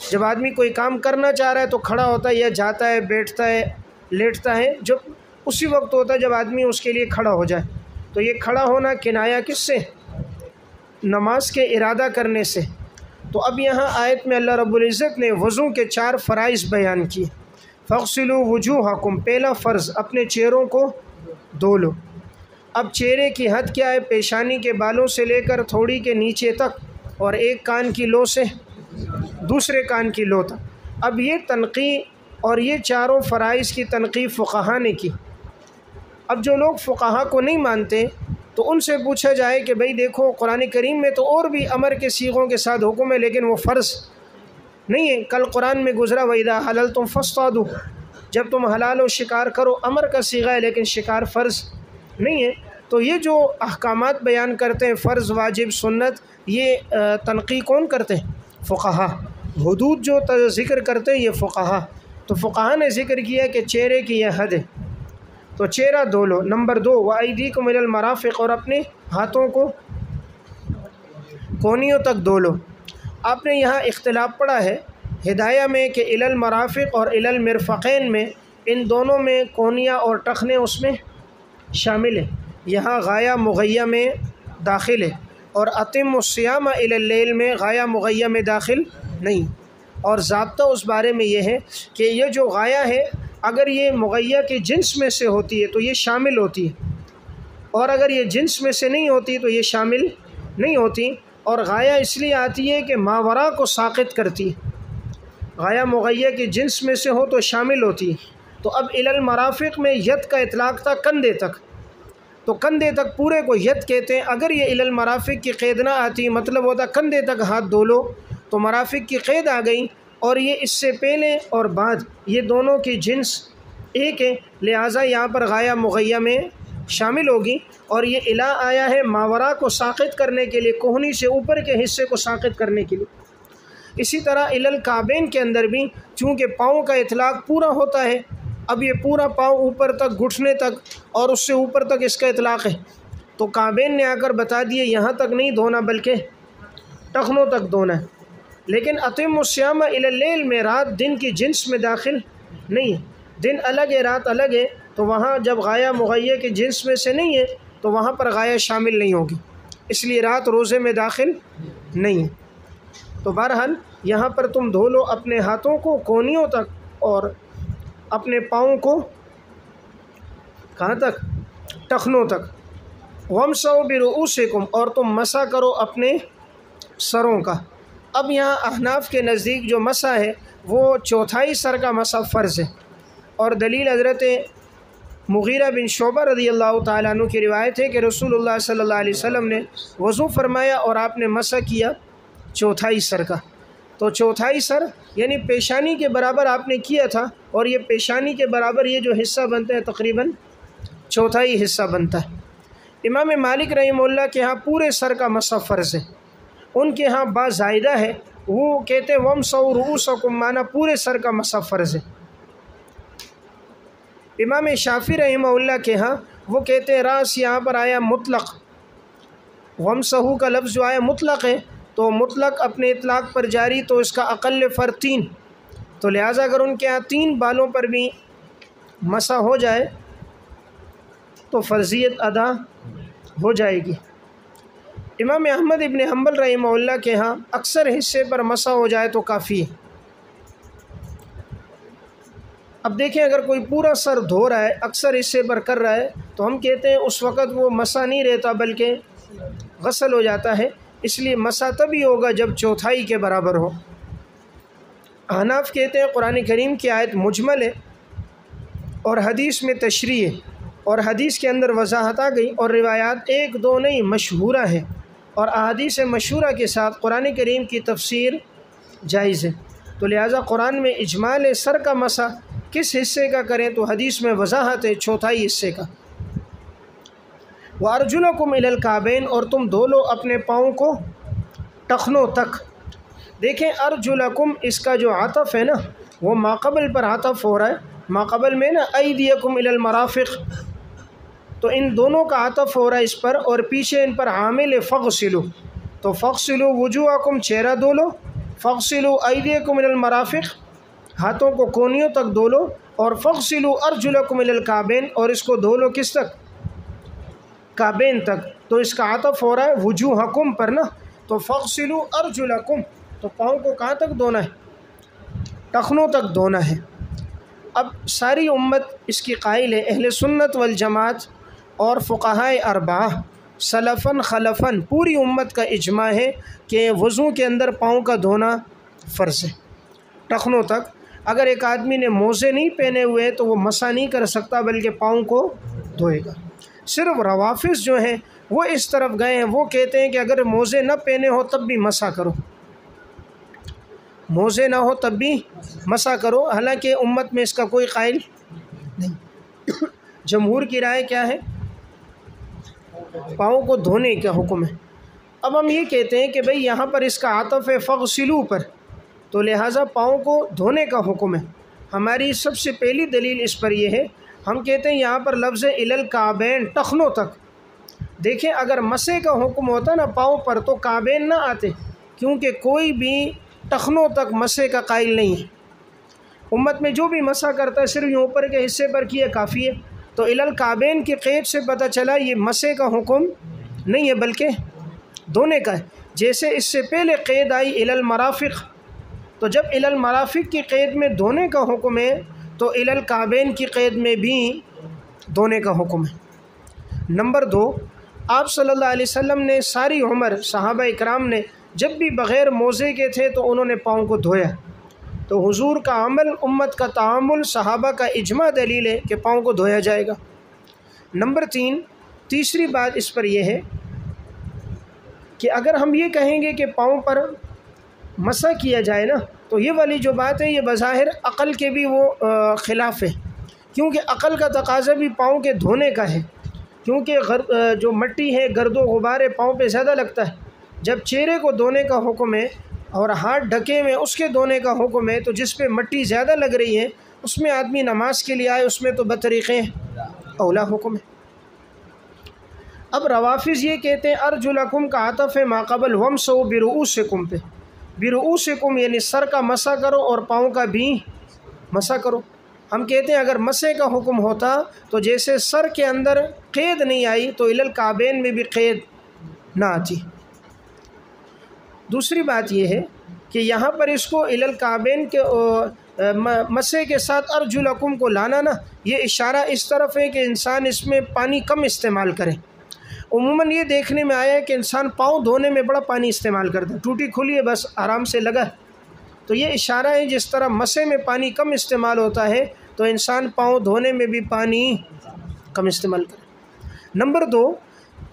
جب آدمی کوئی کام کرنا چاہ رہا ہے تو کھڑا ہوتا ہے، یا جاتا ہے، بیٹھتا ہے، لیٹتا ہے، جب اسی وقت ہوتا ہے جب آدمی اس کے لیے کھڑا ہو جائے۔ تو یہ کھڑا ہونا کنایا کس سے؟ نماز کے ارادہ کرنے سے۔ تو اب یہاں آیت میں اللہ رب العزت نے وضو کے 4 فرائض بیان کیے۔ فاغسلوا وجوہکم پہلا فرض اپنے چہروں کو دھو لو۔ اب چہرے کی حد کیا ہے؟ پیشانی کے بالوں سے لے کر تھوڑی کے نیچے تک، اور ایک کان کی لو سے دوسرے کان کی لو تک۔ اب یہ تنقیح اور یہ چاروں فرائض کی تنقیح فقہا نے کی۔ اب جو لوگ فقہا کو نہیں مانتے تو ان سے پوچھا جائے کہ بھئی دیکھو قرآن کریم میں تو اور بھی امر کے صیغوں کے ساتھ حکم ہے لیکن وہ فرض نہیں ہے۔ کل قرآن میں گزرا وَإِذَا حَلَلْتُمْ فَاصْطَادُوا جب تم حلال و شکار کرو، امر کا صیغہ ہے لیکن شکار فرض نہیں ہے۔ تو یہ جو احکامات بیان کرتے ہیں فرض، واجب، سنت، یہ تنقیح کون کرتے ہیں؟ فقہا۔ حدود جو ذکر کرتے ہیں یہ فقہا۔ تو فقہا نے ذکر کیا کہ چہرے کی یہ حد ہے تو چہرہ دھو لو۔ نمبر 2 وَأَيْدِيكُمْ إِلَى الْمَرَافِقِ اور اپنے ہاتھوں کو کونیوں تک دھو لو۔ آپ نے یہاں اختلاف پڑھا ہے ہدایہ میں کہ إِلَى الْمَرَافِقِ اور إِلَى الْمِرْفَقَيْن میں ان دونوں میں کونیاں اور ٹخنے اس میں شامل ہیں۔ یہاں غایہ مغیہ میں داخل ہے، اور أَتِمُّ الصِّيَامَ إِلَى اللَّيْلِ میں غایہ مغیہ میں داخل نہیں۔ اور ضابطہ اس بارے میں یہ ہے کہ یہ جو غایہ ہے اگر یہ مغیہ کے جنس میں سے ہوتی ہے تو یہ شامل ہوتی ہے، اور اگر یہ جنس میں سے نہیں ہوتی تو یہ شامل نہیں ہوتی۔ اور غایہ اس لیے آتی ہے کہ ماورا کو ساقط کرتی ہے، غایہ مغیہ کے جنس میں سے ہو تو شامل ہوتی ہے۔ تو اب إِلَى الْمَرَافِقِ میں ید کا اطلاق تھا کندھے تک، تو کندھے تک پورے کو ید کہتے ہیں۔ اگر یہ إِلَى الْمَرَافِقِ کی قید نہ آتی، مطلب ہوتا کندھے تک ہاتھ دھو لو، تو مرافق کی قید آ گئی، اور یہ اس سے پہلے اور بعد یہ دونوں کی جنس ایک ہے، لہٰذا یہاں پر غایہ مغیہ میں شامل ہوگی۔ اور یہ الہ آیا ہے ماورا کو ساقط کرنے کے لیے، کوہنی سے اوپر کے حصے کو ساقط کرنے کے لیے۔ اسی طرح إِلَى الْكَعْبَيْن کے اندر بھی چونکہ پاؤں کا اطلاق پورا ہوتا ہے، اب یہ پورا پاؤں اوپر تک، گھٹنے تک اور اس سے اوپر تک اس کا اطلاق ہے، تو کعبین نے آ کر بتا دیے یہاں تک نہیں دھونا بلکہ ٹخنوں تک دھونا ہے۔ لیکن أَتِمُّ الصِّيَامَ إِلَى اللَّيْلِ میں رات دن کی جنس میں داخل نہیں ہے، دن الگ ہے رات الگ ہے، تو وہاں جب غایہ مغیہ کے جنس میں سے نہیں ہے تو وہاں پر غایہ شامل نہیں ہوگی، اس لیے رات روزے میں داخل نہیں ہے۔ تو بہرحال یہاں پر تم دھو لو اپنے ہاتھوں کو کونیوں تک، اور اپنے پاؤں کو کہاں تک؟ ٹخنوں تک۔ وَامْسَحُوا بِرُؤُوسِكُمْ، اور تم مسح کرو اپنے سروں کا۔ اب یہاں احناف کے نزدیک جو مسح ہے وہ چوتھائی سر کا مسح فرض ہے، اور دلیل حضرت مغیرہ بن شعبہ رضی اللہ تعالیٰ عنہ کی روایت ہے کہ رسول اللہ صلی اللہ علیہ وسلم نے وضو فرمایا اور آپ نے مسح کیا چوتھائی سر کا۔ تو چوتھائی سر یعنی پیشانی کے برابر آپ نے کیا تھا، اور یہ پیشانی کے برابر یہ جو حصہ بنتا ہے تقریباً چوتھائی حصہ بنتا ہے۔ امام مالک رحمہ اللہ کے ہاں پورے سر کا مسح فرض ہے، ان کے ہاں با زائدہ ہے، وہ کہتے ہیں وَامْسَحُوا رُؤُوسَكُمْ، معنی پورے سر کا مسح فرض ہے۔ امام شافعی رحمہ اللہ کے ہاں وہ کہتے ہیں راس یہاں پر آیا مطلق، وَامْسَحُوا کا لفظ جو آیا مطلق ہے، تو مطلق اپنے اطلاق پر جاری، تو اس کا اقل فرض 3، تو لہٰذا اگر ان کے ہاں 3 بالوں پر بھی مسح ہو جائے تو فرضیت ادا ہو جائے گی۔ امام احمد ابن حنبل رحمہ اللہ کے ہاں اکثر حصے پر مسح ہو جائے تو کافی ہے۔ اب دیکھیں اگر کوئی پورا سر دھو رہا ہے، اکثر حصے پر کر رہا ہے، تو ہم کہتے ہیں اس وقت وہ مسح نہیں رہتا بلکہ غسل ہو جاتا ہے، اس لیے مسح تبھی ہوگا جب چوتھائی کے برابر ہو۔ احناف کہتے ہیں قرآن کریم کی آیت مجمل ہے اور حدیث میں تشریح ہے، اور حدیث کے اندر وضاحت آ گئی، اور روایات 1-2 نہیں مشہورہ ہیں، اور احادیث مشہورہ کے ساتھ قرآن کریم کی تفسیر جائز ہے، تو لہٰذا قرآن میں اجمال سر کا مسح کس حصے کا کریں تو حدیث میں وضاحت ہے چوتھائی حصے کا۔ وَأَرْجُلَكُمْ إِلَى الْكَعْبَيْنِ، اور تم دھو لو اپنے پاؤں کو ٹخنوں تک۔ دیکھیں ارجلکم اس کا جو عطف ہے نا وہ ماقبل پر عطف ہو رہا ہے، ماقبل میں نا ایدیکم الی المرافق، تو ان دونوں کا عطف ہو رہا ہے اس پر، اور پیچھے ان پر عامل فغسلو، تو فغسلو وجوہکم چہرہ دھو لو، فغسلو ایدیکم الی المرافق ہاتھوں کو کونیوں تک دھو لو، اور فغسلو ارجلکم الی الکعبین، اور اس کو دھو لو کس تک؟ کعبین تک، تو اس کا عطف ہو رہا ہے وجوہکم پر نا، تو فغسلو ارجلکم، تو پاؤں کو کہاں تک دھونا ہے؟ ٹخنوں تک دھونا ہے۔ اب ساری امت اس کی قائل ہے، اہل سنت والجماعت اور فقہائے اربعہ سلفاً خلفاً پوری امت کا اجماع ہے کہ وضو کے اندر پاؤں کا دھونا فرض ہے ٹخنوں تک۔ اگر ایک آدمی نے موزے نہیں پہنے ہوئے تو وہ مسح نہیں کر سکتا بلکہ پاؤں کو دھوئے گا۔ صرف روافظ جو ہیں وہ اس طرف گئے ہیں، وہ کہتے ہیں کہ اگر موزے نہ پہنے ہو تب بھی مسح کرو، موزے نہ ہو تب بھی مسح کرو، حالانکہ امت میں اس کا کوئی قائل نہیں۔ جمہور کی رائے کیا ہے؟ پاؤں کو دھونے کا حکم ہے۔ اب ہم یہ کہتے ہیں کہ بھئی یہاں پر اس کا عطف ہے فغسلو پر، تو لہٰذا پاؤں کو دھونے کا حکم ہے۔ ہماری سب سے پہلی دلیل اس پر یہ ہے، ہم کہتے ہیں یہاں پر لفظ الی الکعبین ٹخنوں تک، دیکھیں اگر مسح کا حکم ہوتا نا پاؤں پر تو کعبین نہ آتے، کیونکہ کوئی بھی ٹخنوں تک مسح کا قائل نہیں ہے۔ امت میں جو بھی مسح کرتا ہے صرف یہ اوپر کے حصے پر کیا کافی ہے، تو الی الکعبین کی قید سے پتہ چلا یہ مسح کا حکم نہیں ہے بلکہ دھونے کا ہے۔ جیسے اس سے پہلے قید آئی الی المرافق، تو جب الی المرافق کی قید میں دھونے کا حکم ہے تو الی الکعبین کی قید میں بھی دھونے کا حکم ہے۔ نمبر 2، آپ صلی اللہ علیہ وسلم نے ساری عمر صحابہ اکرام نے جب بھی بغیر موزے کے تھے تو انہوں نے پاؤں کو دھویا، تو حضور کا عمل، امت کا تعامل، صحابہ کا اجماع دلیل ہے کہ پاؤں کو دھویا جائے گا۔ نمبر 3، تیسری بات اس پر یہ ہے کہ اگر ہم یہ کہیں گے کہ پاؤں پر مسح کیا جائے نا تو یہ والی جو بات ہے یہ بظاہر عقل کے بھی وہ خلاف ہے، کیونکہ عقل کا تقاضا بھی پاؤں کے دھونے کا ہے، کیونکہ جو مٹی ہے گرد و غبار پاؤں پہ زیادہ لگتا ہے۔ جب چہرے کو دھونے کا حکم ہے اور ہاتھ ڈھکے میں اس کے دھونے کا حکم ہے، تو جس پہ مٹی زیادہ لگ رہی ہے اس میں آدمی نماز کے لیے آئے، اس میں تو بطریق اولا حکم ہے۔ اب روافظ یہ کہتے ہیں ارجلکم کا عطف ہے ماقبل وامسحوا برؤوسکم پہ، برؤوسکم یعنی سر کا مسح کرو اور پاؤں کا بھی مسح کرو۔ ہم کہتے ہیں اگر مسح کا حکم ہوتا تو جیسے سر کے اندر قید نہیں آئی تو الی الکعبین میں بھی قید نہ آتی۔ دوسری بات یہ ہے کہ یہاں پر اس کو الی الکعبین کے مسے کے ساتھ ارجلکم کو لانا نا، یہ اشارہ اس طرف ہے کہ انسان اس میں پانی کم استعمال کرے۔ عموماً یہ دیکھنے میں آیا ہے کہ انسان پاؤں دھونے میں بڑا پانی استعمال کرتا ہے، ٹوٹی کھلی ہے بس آرام سے لگا، تو یہ اشارہ ہے جس طرح مسے میں پانی کم استعمال ہوتا ہے تو انسان پاؤں دھونے میں بھی پانی کم استعمال کرے۔ نمبر 2،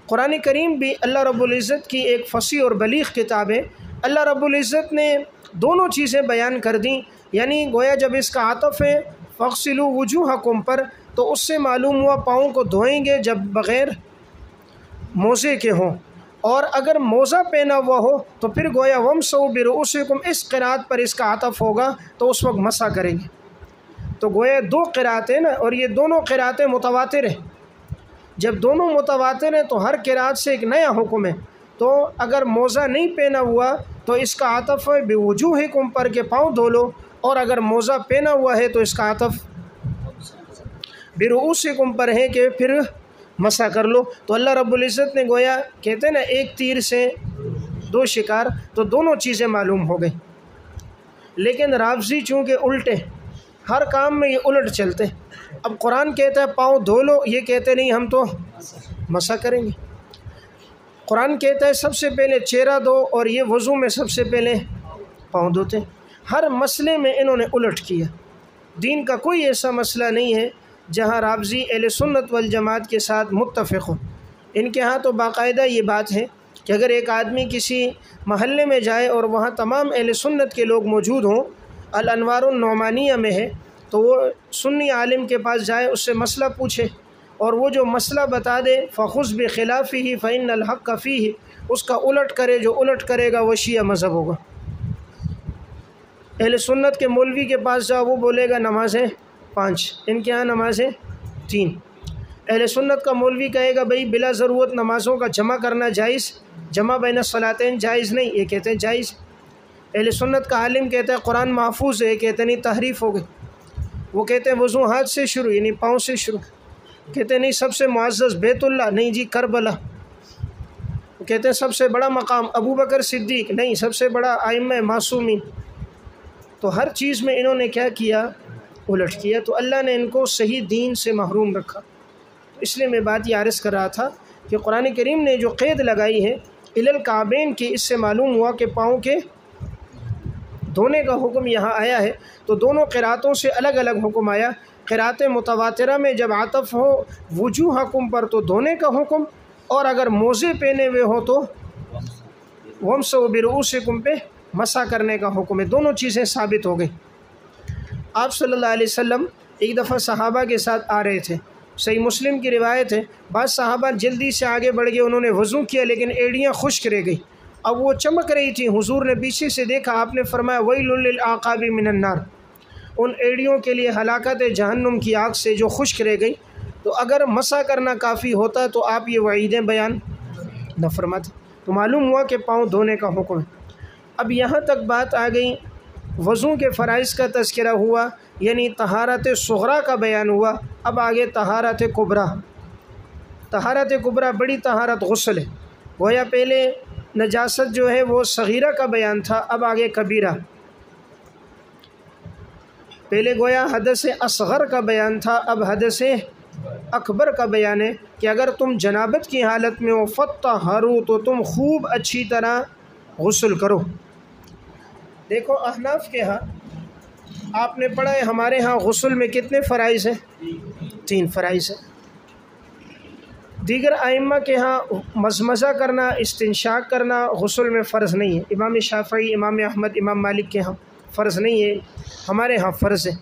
قرآن کریم بھی اللہ رب العزت کی ایک فصیح اور بلیغ کتاب ہے۔ اللہ رب العزت نے دونوں چیزیں بیان کر دیں، یعنی گویا جب اس کا عطف ہے فَاغْسِلُوا وُجُوهَكُمْ پر، تو اس سے معلوم ہوا پاؤں کو دھوئیں گے جب بغیر موزے کے ہوں، اور اگر موزہ پہنا ہوا ہو تو پھر گویا وَامْسَحُوا بِرُؤُوسِكُمْ اس قرأت پر اس کا عطف ہوگا تو اس وقت مسح کریں گے۔ تو گویا دو قرأتیں نا، اور یہ دونوں قرأتیں متواتر ہیں۔ جب دونوں متواتر ہیں تو ہر قرأت سے ایک نیا حکم ہے، تو اگر موزہ نہیں پہنا ہوا تو اس کا عطف ہے بِوُجُوهِكُمْ پر کہ پاؤں دھو لو، اور اگر موزہ پہنا ہوا ہے تو اس کا عطف بِرُؤُوسِكُمْ پر ہے کہ پھر مسح کر لو۔ تو اللہ رب العزت نے گویا کہتے ہیں نا ایک تیر سے دو شکار، تو دونوں چیزیں معلوم ہو گئی۔ لیکن رافضی چونکہ الٹے، ہر کام میں یہ الٹ چلتے، اب قرآن کہتا ہے پاؤں دھو لو، یہ کہتے نہیں ہم تو مسح کریں گے۔ قرآن کہتا ہے سب سے پہلے چہرہ دھو، اور یہ وضو میں سب سے پہلے پاؤں دھوتے۔ ہر مسئلے میں انہوں نے الٹ کیا۔ دین کا کوئی ایسا مسئلہ نہیں ہے جہاں رافضی اہل سنت والجماعت کے ساتھ متفق ہوں۔ ان کے ہاں تو باقاعدہ یہ بات ہے کہ اگر ایک آدمی کسی محلے میں جائے اور وہاں تمام اہل سنت کے لوگ موجود ہوں، الانوار النعمانیہ میں ہے، تو وہ سنی عالم کے پاس جائے، اس سے مسئلہ پوچھے، اور وہ جو مسئلہ بتا دے فَخُذْ بِخِلَافِهِ فَإِنَّ الْحَقَّ فِيهِ، اس کا الٹ کرے، جو الٹ کرے گا وہ شیعہ مذہب ہوگا۔ اہل سنت کے مولوی کے پاس جاؤ، وہ بولے گا نمازیں 5، ان کے ہاں نمازیں 3۔ اہل سنت کا مولوی کہے گا بھئی بلا ضرورت نمازوں کا جمع کرنا جائز، جمع بین الصلاتین جائز نہیں، یہ کہتے ہیں جائز۔ اہل سنت کا عالم کہتا ہے قرآن محفوظ ہے، کہتے ہیں نہیں تحریف ہو گئی۔ وہ کہتے ہیں وضو ہاتھ سے شروع، یعنی پاؤں سے شروع، کہتے ہیں نہیں سب سے معزز بیت اللہ، نہیں جی کربلا۔ وہ کہتے ہیں سب سے بڑا مقام ابو بکر صدیق، نہیں سب سے بڑا ائمہ معصومین۔ تو ہر چیز میں انہوں نے کیا کیا؟ الٹ کیا۔ تو اللہ نے ان کو صحیح دین سے محروم رکھا۔ اس لیے میں بات یہ عرض کر رہا تھا کہ قرآن کریم نے جو قید لگائی ہے الی الکعبین کی، اس سے معلوم ہوا کہ پاؤں کے دھونے کا حکم یہاں آیا ہے، تو دونوں قرأتوں سے الگ الگ حکم آیا۔ قرأت متواترہ میں جب عطف ہو وجوہکم پر تو دھونے کا حکم، اور اگر موزے پہنے ہوئے ہو تو وامسحوا برؤوسکم پہ مسح کرنے کا حکم ہے۔ دونوں چیزیں ثابت ہو گئی۔ آپ صلی اللہ علیہ وسلم ایک دفعہ صحابہ کے ساتھ آ رہے تھے، صحیح مسلم کی روایت ہے، بعض صحابہ جلدی سے آگے بڑھ گئے، انہوں نے وضو کیا لیکن ایڑیاں خشک رہ گئی، اب وہ چمک رہی تھی، حضور نے پیچھے سے دیکھا، آپ نے فرمایا ویل للعقاب من النار، ان ایڑیوں کے لیے ہلاکت ہے جہنم کی آگ سے جو خشک رہ گئی۔ تو اگر مسح کرنا کافی ہوتا تو آپ یہ وعیدیں بیان نہ فرماتے۔ تو معلوم ہوا کہ پاؤں دھونے کا حکم ہے۔ اب یہاں تک بات آ گئی، وضو کے فرائض کا تذکرہ ہوا، یعنی طہارت صغریٰ کا بیان ہوا۔ اب آگے طہارت کبریٰ۔ طہارت کبریٰ بڑی طہارت غسل ہے، گویا پہلے نجاست جو ہے وہ صغیرہ کا بیان تھا، اب آگے کبیرہ۔ پہلے گویا حدث اصغر کا بیان تھا، اب حدث اکبر کا بیان ہے کہ اگر تم جنابت کی حالت میں ہو فطہروا، تو تم خوب اچھی طرح غسل کرو۔ دیکھو احناف کے ہاں آپ نے پڑھا ہے، ہمارے ہاں غسل میں کتنے فرائض ہیں؟ 3 فرائض ہیں۔ دیگر ائمہ کے ہاں مزمزہ کرنا، استنشاق کرنا غسل میں فرض نہیں ہے۔ امام شافعی، امام احمد، امام مالک کے ہاں فرض نہیں ہے، ہمارے ہاں فرض ہے۔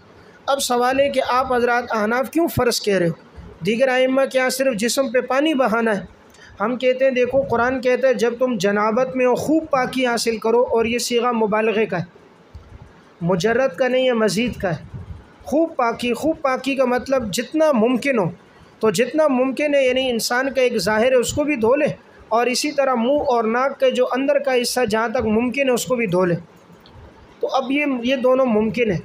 اب سوال ہے کہ آپ حضرات احناف کیوں فرض کہہ رہے ہو؟ دیگر ائمہ کے ہاں صرف جسم پہ پانی بہانا ہے، ہم کہتے ہیں دیکھو قرآن کہتا ہے جب تم جنابت میں ہو خوب پاکی حاصل کرو، اور یہ صیغہ مبالغے کا ہے، مجرد کا نہیں ہے، مزید کا ہے۔ خوب پاکی، خوب پاکی کا مطلب جتنا ممکن ہو، تو جتنا ممکن ہے یعنی انسان کا ایک ظاہر ہے اس کو بھی دھو لے، اور اسی طرح منہ اور ناک کا جو اندر کا حصہ جہاں تک ممکن ہے اس کو بھی دھو لے۔ تو اب یہ دونوں ممکن ہے۔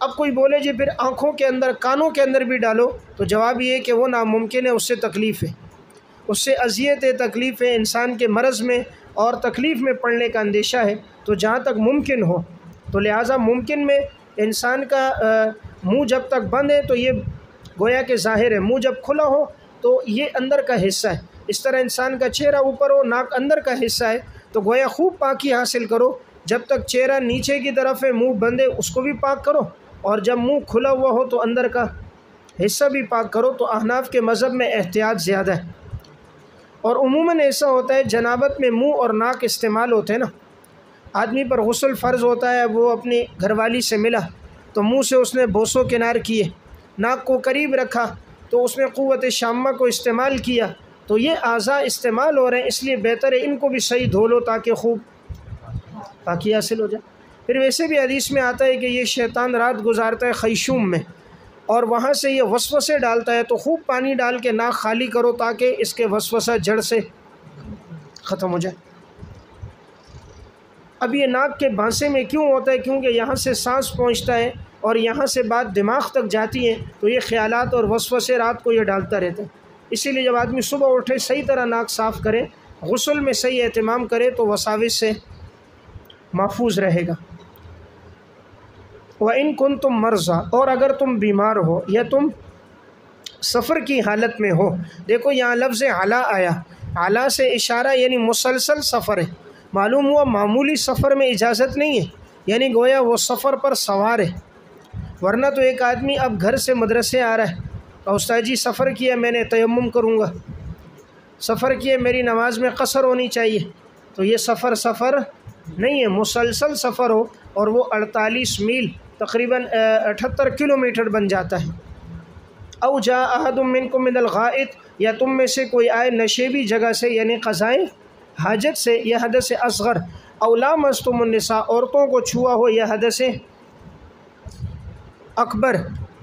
اب کوئی بولے جی پھر آنکھوں کے اندر، کانوں کے اندر بھی ڈالو، تو جواب یہ ہے کہ وہ ناممکن ہے، اس سے تکلیف ہے، اس سے اذیت ہے، تکلیف ہے، انسان کے مرض میں اور تکلیف میں پڑنے کا اندیشہ ہے۔ تو جہاں تک ممکن ہو، تو لہٰذا ممکن میں انسان کا منہ جب تک بند ہے تو یہ گویا کہ ظاہر ہے، منہ جب کھلا ہو تو یہ اندر کا حصہ ہے۔ اس طرح انسان کا چہرہ اوپر ہو، ناک اندر کا حصہ ہے، تو گویا خوب پاکی حاصل کرو۔ جب تک چہرہ نیچے کی طرف ہے، منہ بند ہے، اس کو بھی پاک کرو، اور جب منہ کھلا ہوا ہو تو اندر کا حصہ بھی پاک کرو۔ تو احناف کے مذہب میں احتیاط زیادہ ہے، اور عموماً ایسا ہوتا ہے جنابت میں منہ اور ناک استعمال ہوتے ہیں نا۔ آدمی پر غسل فرض ہوتا ہے، وہ اپنی گھر والی سے ملا تو منہ سے اس نے بوس و کنار کیے، ناک کو قریب رکھا تو اس نے قوت شامہ کو استعمال کیا، تو یہ اعضاء استعمال ہو رہے ہیں، اس لیے بہتر ہے ان کو بھی صحیح دھو لو تاکہ خوب پاکی حاصل ہو جائے۔ پھر ویسے بھی حدیث میں آتا ہے کہ یہ شیطان رات گزارتا ہے خیشوم میں، اور وہاں سے یہ وسوسے ڈالتا ہے، تو خوب پانی ڈال کے ناک خالی کرو تاکہ اس کے وسوسہ جڑ سے ختم ہو جائے۔ اب یہ ناک کے بھانسے میں کیوں ہوتا ہے؟ کیونکہ یہاں سے سانس پہنچتا ہے اور یہاں سے بات دماغ تک جاتی ہے، تو یہ خیالات اور وسوسے رات کو یہ ڈالتا رہتا ہے۔ اسی لیے جب آدمی صبح اٹھے صحیح طرح ناک صاف کرے، غسل میں صحیح اہتمام کرے تو وساوس سے محفوظ رہے گا۔ وَإِن كُنتُم مَرْضَىٰ، اور اگر تم بیمار ہو یا تم سفر کی حالت میں ہو۔ دیکھو یہاں لفظ علا آیا، علا سے اشارہ یعنی مسلسل سفر ہے۔ معلوم ہوا معمولی سفر میں اجازت نہیں ہے، یعنی گویا وہ سفر پر سوار ہے، ورنہ تو ایک آدمی اب گھر سے مدرسے آ رہا ہے اور استاد جی سفر کیا میں نے تیمم کروں گا، سفر کیا میری نماز میں قصر ہونی چاہیے، تو یہ سفر نہیں ہے۔ مسلسل سفر ہو اور وہ 48 میل تقریباً 78 کلومیٹر بن جاتا ہے۔ او جاء احد منکم من الغائط، یا تم میں سے کوئی آئے نشیبی جگہ سے یعنی قضائے حاجت سے یا حدث اصغر، او لامستم النساء، عورتوں کو چھوا ہو یا حدث اکبر،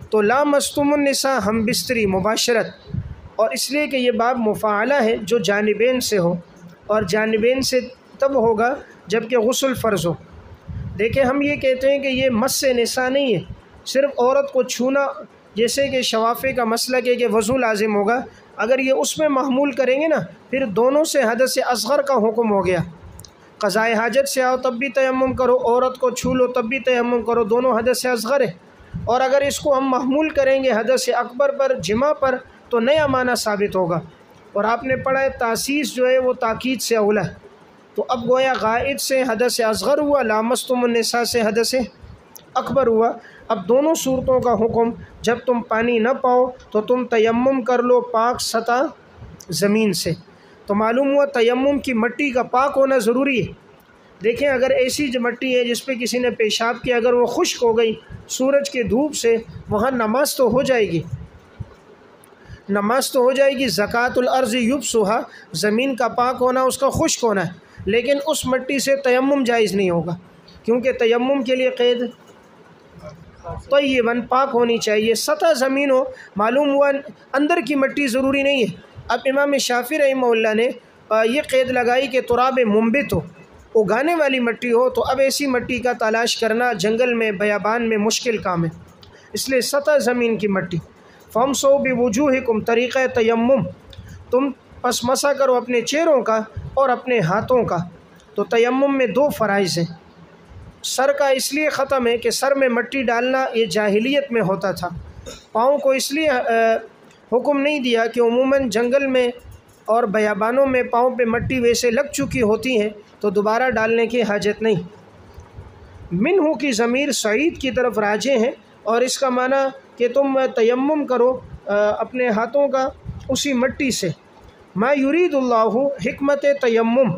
تو لامستم النساء ہم بستری مباشرت، اور اس لیے کہ یہ باب مفاعلہ ہے جو جانبین سے ہو، اور جانبین سے تب ہوگا جب کہ غسل فرض ہو۔ دیکھیں ہم یہ کہتے ہیں کہ یہ مس نساء نہیں ہے، صرف عورت کو چھونا، جیسے کہ شوافے کا مسلک ہے کہ وضو لازم ہوگا، اگر یہ اس میں محمول کریں گے نا پھر دونوں سے حدث اصغر کا حکم ہو گیا۔ قضائے حاجت سے آؤ تب بھی تیمم کرو، عورت کو چھو لو تب بھی تیمم کرو، دونوں حدث اصغر ہے۔ اور اگر اس کو ہم محمول کریں گے حدث اکبر پر، جمع پر، تو نیا معنی ثابت ہوگا۔ اور آپ نے پڑھا ہے تاسیس جو ہے وہ تاکید سے اولا ہے، تو اب گویا غائط سے حدث اصغر ہوا، لامستم النساء سے حدث اکبر ہوا۔ اب دونوں صورتوں کا حکم، جب تم پانی نہ پاؤ تو تم تیمم کر لو پاک سطح زمین سے۔ تو معلوم ہوا تیمم کی مٹی کا پاک ہونا ضروری ہے۔ دیکھیں اگر ایسی مٹی ہے جس پہ کسی نے پیشاب کیا، اگر وہ خشک ہو گئی سورج کی دھوپ سے، وہاں نماز تو ہو جائے گی، نماز تو ہو جائے گی۔ زکوٰۃ الارض یبسھا، زمین کا پاک ہونا اس کا خشک ہونا ہے، لیکن اس مٹی سے تیمم جائز نہیں ہوگا، کیونکہ تیمم کے لیے قید طیباً پاک ہونی چاہیے، سطح زمین ہو۔ معلوم ہوا اندر کی مٹی ضروری نہیں ہے۔ اب امام شافعی رحمہ اللہ نے یہ قید لگائی کہ تراب منبت ہو، اگانے والی مٹی ہو، تو اب ایسی مٹی کا تلاش کرنا جنگل میں بیابان میں مشکل کام ہے، اس لیے سطح زمین کی مٹی۔ فامسحوا بوجوہکم، طریقہ تیمم، تم پس مسح کرو اپنے چہروں کا اور اپنے ہاتھوں کا۔ تو تیمم میں دو فرائض ہیں، سر کا اس لیے ختم ہے کہ سر میں مٹی ڈالنا یہ جاہلیت میں ہوتا تھا، پاؤں کو اس لیے حکم نہیں دیا کہ عموماً جنگل میں اور بیابانوں میں پاؤں پہ مٹی ویسے لگ چکی ہوتی ہے تو دوبارہ ڈالنے کی حاجت نہیں۔ منہ کی ضمیر سعید کی طرف راجع ہے، اور اس کا معنی کہ تم تیمم کرو اپنے ہاتھوں کا اسی مٹی سے۔ ما یرید اللہ، حکمت تیمم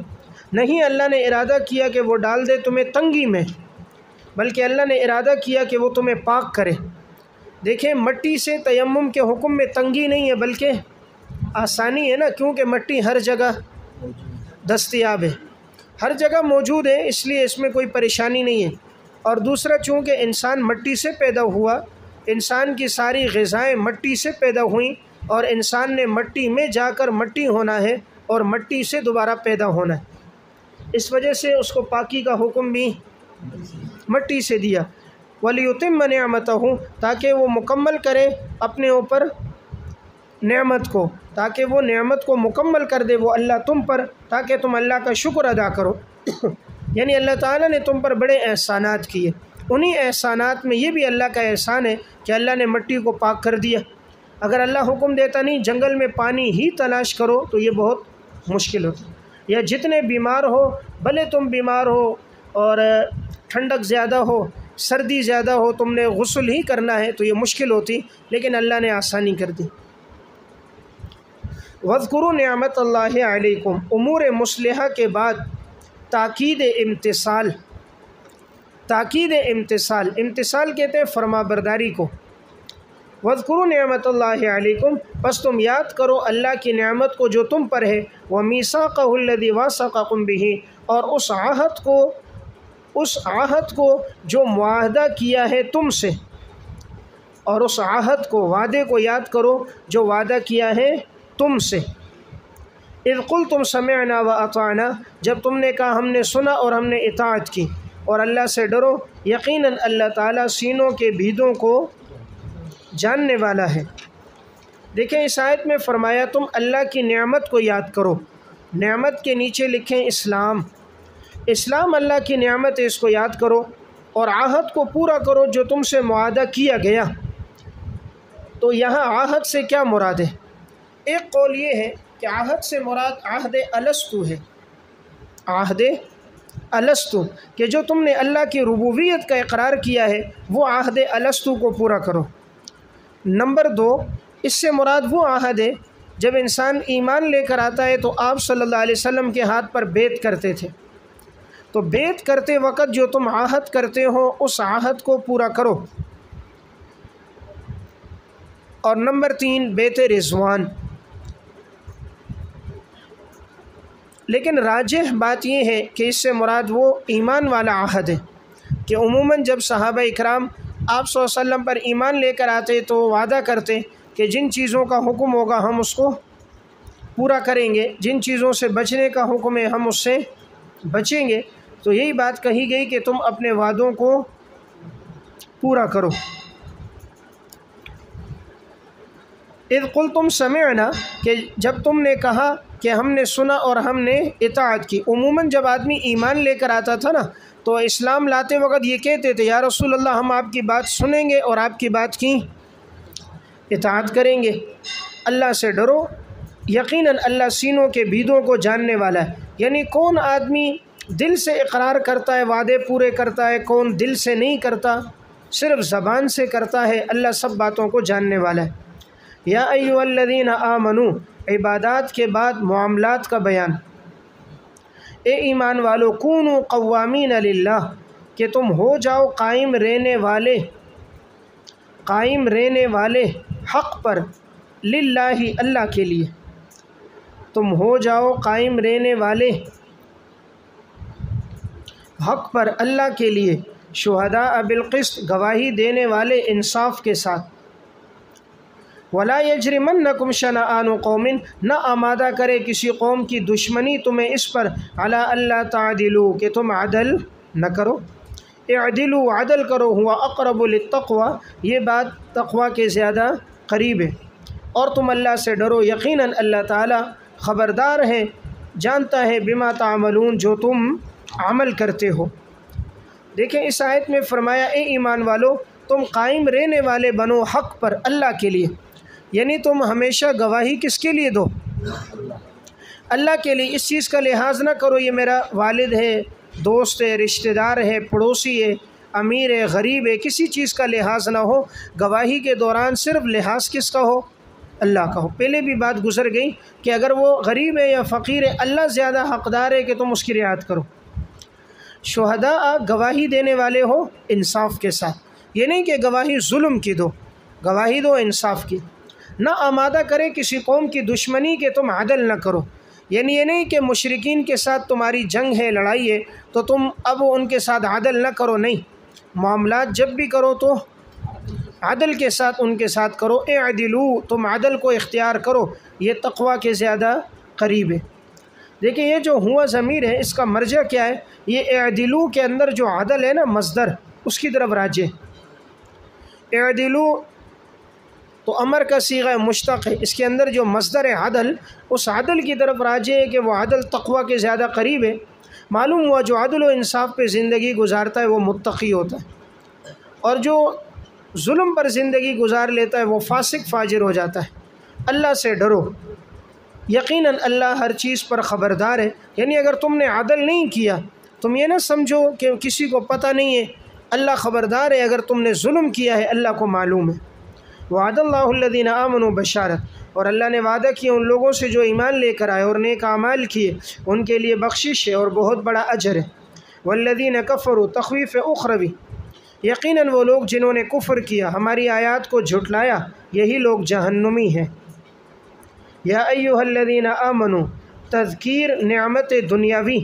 نہیں اللہ نے ارادہ کیا کہ وہ ڈال دے تمہیں تنگی میں، بلکہ اللہ نے ارادہ کیا کہ وہ تمہیں پاک کرے۔ دیکھیں مٹی سے تیمم کے حکم میں تنگی نہیں ہے بلکہ آسانی ہے نا، کیونکہ مٹی ہر جگہ دستیاب ہے، ہر جگہ موجود ہے، اس لیے اس میں کوئی پریشانی نہیں ہے۔ اور دوسرا چونکہ انسان مٹی سے پیدا ہوا، انسان کی ساری غذائیں مٹی سے پیدا ہوئیں، اور انسان نے مٹی میں جا کر مٹی ہونا ہے اور مٹی سے دوبارہ پیدا ہونا ہے، اس وجہ سے اس کو پاکی کا حکم بھی مٹی سے دیا۔ وَلِيُتِمَّ نِعْمَتَهُ، تاکہ وہ مکمل کرے اپنے اوپر نعمت کو، تاکہ وہ نعمت کو مکمل کر دے وہ اللہ تم پر، تاکہ تم اللہ کا شکر ادا کرو۔ یعنی اللہ تعالیٰ نے تم پر بڑے احسانات کیے، انہی احسانات میں یہ بھی اللہ کا احسان ہے کہ اللہ نے مٹی کو پاک کر دیا۔ اگر اللہ حکم دیتا نہیں جنگل میں پانی ہی تلاش کرو تو یہ بہت مشکل ہوتا، یا جتنے بیمار ہو، بھلے تم بیمار ہو اور ٹھنڈک زیادہ ہو، سردی زیادہ ہو، تم نے غسل ہی کرنا ہے تو یہ مشکل ہوتی، لیکن اللہ نے آسانی کر دی۔ وَاذْكُرُوا نعمت اللہ علیکم، امور مصلحہ کے بعد تاکید امتثال، تاکید امتثال، امتثال کہتے ہیں فرما برداری کو۔ وَاذْكُرُوا نعمت اللہ علیکم، پس تم یاد کرو اللہ کی نعمت کو جو تم پر ہے، وَمِيثَاقَهُ الَّذِي وَاثَقَكُم بِهِ، اور اس عہد کو جو معاہدہ کیا ہے تم سے، اور اس عہد کو، وعدے کو یاد کرو جو وعدہ کیا ہے تم سے۔ اذ قلتم سمعنا واطعنا، جب تم نے کہا ہم نے سنا اور ہم نے اطاعت کی۔ اور اللہ سے ڈرو، یقیناً اللہ تعالیٰ سینوں کے بھیدوں کو جاننے والا ہے۔ دیکھیں اس آیت میں فرمایا تم اللہ کی نعمت کو یاد کرو، نعمت کے نیچے لکھیں اسلام، اسلام اللہ کی نعمت ہے، اس کو یاد کرو، اور عہد کو پورا کرو جو تم سے معاہدہ کیا گیا۔ تو یہاں عہد سے کیا مراد ہے؟ ایک قول یہ ہے کہ عہد سے مراد عہد الستو ہے، عہد الستو، کہ جو تم نے اللہ کی ربوبیت کا اقرار کیا ہے وہ عہد الستو کو پورا کرو۔ نمبر 2، اس سے مراد وہ عہد ہے جب انسان ایمان لے کر آتا ہے تو آپ صلی اللہ علیہ وسلم کے ہاتھ پر بیعت کرتے تھے، تو بیعت کرتے وقت جو تم عہد کرتے ہو اس عہد کو پورا کرو۔ اور نمبر 3، بیعت رضوان۔ لیکن راجح بات یہ ہے کہ اس سے مراد وہ ایمان والا عہد ہے کہ عموماً جب صحابہ اکرام آپ صلی اللہ علیہ وسلم پر ایمان لے کر آتے تو وعدہ کرتے کہ جن چیزوں کا حکم ہوگا ہم اس کو پورا کریں گے، جن چیزوں سے بچنے کا حکم ہے ہم اس سے بچیں گے۔ تو یہی بات کہی گئی کہ تم اپنے وعدوں کو پورا کرو۔ اذ قلتم سمعنا، کہ جب تم نے کہا کہ ہم نے سنا اور ہم نے اطاعت کی۔ عموماً جب آدمی ایمان لے کر آتا تھا نا تو اسلام لاتے وقت یہ کہتے تھے یا رسول اللہ ہم آپ کی بات سنیں گے اور آپ کی بات کی اطاعت کریں گے۔ اللہ سے ڈرو، یقیناً اللہ سینوں کے بھیدوں کو جاننے والا ہے، یعنی کون آدمی دل سے اقرار کرتا ہے، وعدے پورے کرتا ہے، کون دل سے نہیں کرتا، صرف زبان سے کرتا ہے، اللہ سب باتوں کو جاننے والا ہے۔ یا ایھا الذین آمنوا، عبادات کے بعد معاملات کا بیان۔ اے ایمان والو، کونوا قوامین للہ، کہ تم ہو جاؤ قائم رہنے والے حق پر، للہ اللہ کے لیے، تم ہو جاؤ قائم رہنے والے حق پر اللہ کے لیے، شہداء بالقسط، گواہی دینے والے انصاف کے ساتھ۔ وَلَا يَجْرِمَنَّكُمْ شَنَآنُ قَوْمٍ، نہ آمادہ کرے کسی قوم کی دشمنی تمہیں اس پر، عَلَىٰ أَلَّا تَعْدِلُوا، کہ تم عدل نہ کرو، اعدلوا، عدل کرو، ہوا اقرب للتقویٰ، یہ بات تقویٰ کے زیادہ قریب ہے، اور تم اللہ سے ڈرو، یقیناً اللہ تعالیٰ خبردار ہے، جانتا ہے، بما تعملون، جو تم عمل کرتے ہو۔ دیکھیں اس آیت میں فرمایا اے ایمان والو تم قائم رہنے والے بنو حق پر اللہ کے لیے، یعنی تم ہمیشہ گواہی کس کے لیے دو؟ اللہ کے لیے۔ اس چیز کا لحاظ نہ کرو یہ میرا والد ہے، دوست ہے، رشتہ دار ہے، پڑوسی ہے، امیر ہے، غریب ہے، کسی چیز کا لحاظ نہ ہو۔ گواہی کے دوران صرف لحاظ کس کا ہو؟ اللہ کا ہو۔ پہلے بھی بات گزر گئی کہ اگر وہ غریب ہے یا فقیر ہے اللہ زیادہ حقدار ہے کہ تم اس کی رعایت کرو۔ شہداء، گواہی دینے والے ہو انصاف کے ساتھ، یہ نہیں کہ گواہی ظلم کی دو، گواہی دو انصاف کی۔ نہ آمادہ کرے کسی قوم کی دشمنی کہ تم عدل نہ کرو، یعنی یہ نہیں کہ مشرکین کے ساتھ تمہاری جنگ ہے، لڑائی ہے تو تم اب ان کے ساتھ عدل نہ کرو، نہیں، معاملات جب بھی کرو تو عدل کے ساتھ ان کے ساتھ کرو۔ اعدلوا، تم عدل کو اختیار کرو، یہ تقویٰ کے زیادہ قریب ہے۔ دیکھیں یہ جو ہوا ضمیر ہے اس کا مرجع کیا ہے؟ یہ اعدلوا کے اندر جو عدل ہے نا مصدر، اس کی طرف راجع ہے۔ اعدلوا تو امر کا صیغہ مشتق ہے، اس کے اندر جو مصدر ہے عدل، اس عدل کی طرف راجع ہے کہ وہ عدل تقویٰ کے زیادہ قریب ہے۔ معلوم ہوا جو عدل و انصاف پہ زندگی گزارتا ہے وہ متقی ہوتا ہے۔ اور جو ظلم پر زندگی گزار لیتا ہے وہ فاسق فاجر ہو جاتا ہے۔ اللہ سے ڈرو، یقیناً اللہ ہر چیز پر خبردار ہے۔ یعنی اگر تم نے عدل نہیں کیا، تم یہ نہ سمجھو کہ کسی کو پتہ نہیں ہے، اللہ خبردار ہے۔ اگر تم نے ظلم کیا ہے اللہ کو معلوم ہے۔ وعد اللہ الذین آمنوا بشارت، اور اللہ نے وعدہ کیا ان لوگوں سے جو ایمان لے کر آئے اور نیک اعمال کیے، ان کے لیے بخشش ہے اور بہت بڑا اجر ہے۔ والذین کفروا، تخویف اخروی، یقیناً وہ لوگ جنہوں نے کفر کیا، ہماری آیات کو جھٹلایا، یہی لوگ جہنمی ہیں۔ یا ایھا الذین آمنوا، تذکیر نعمت دنیاوی،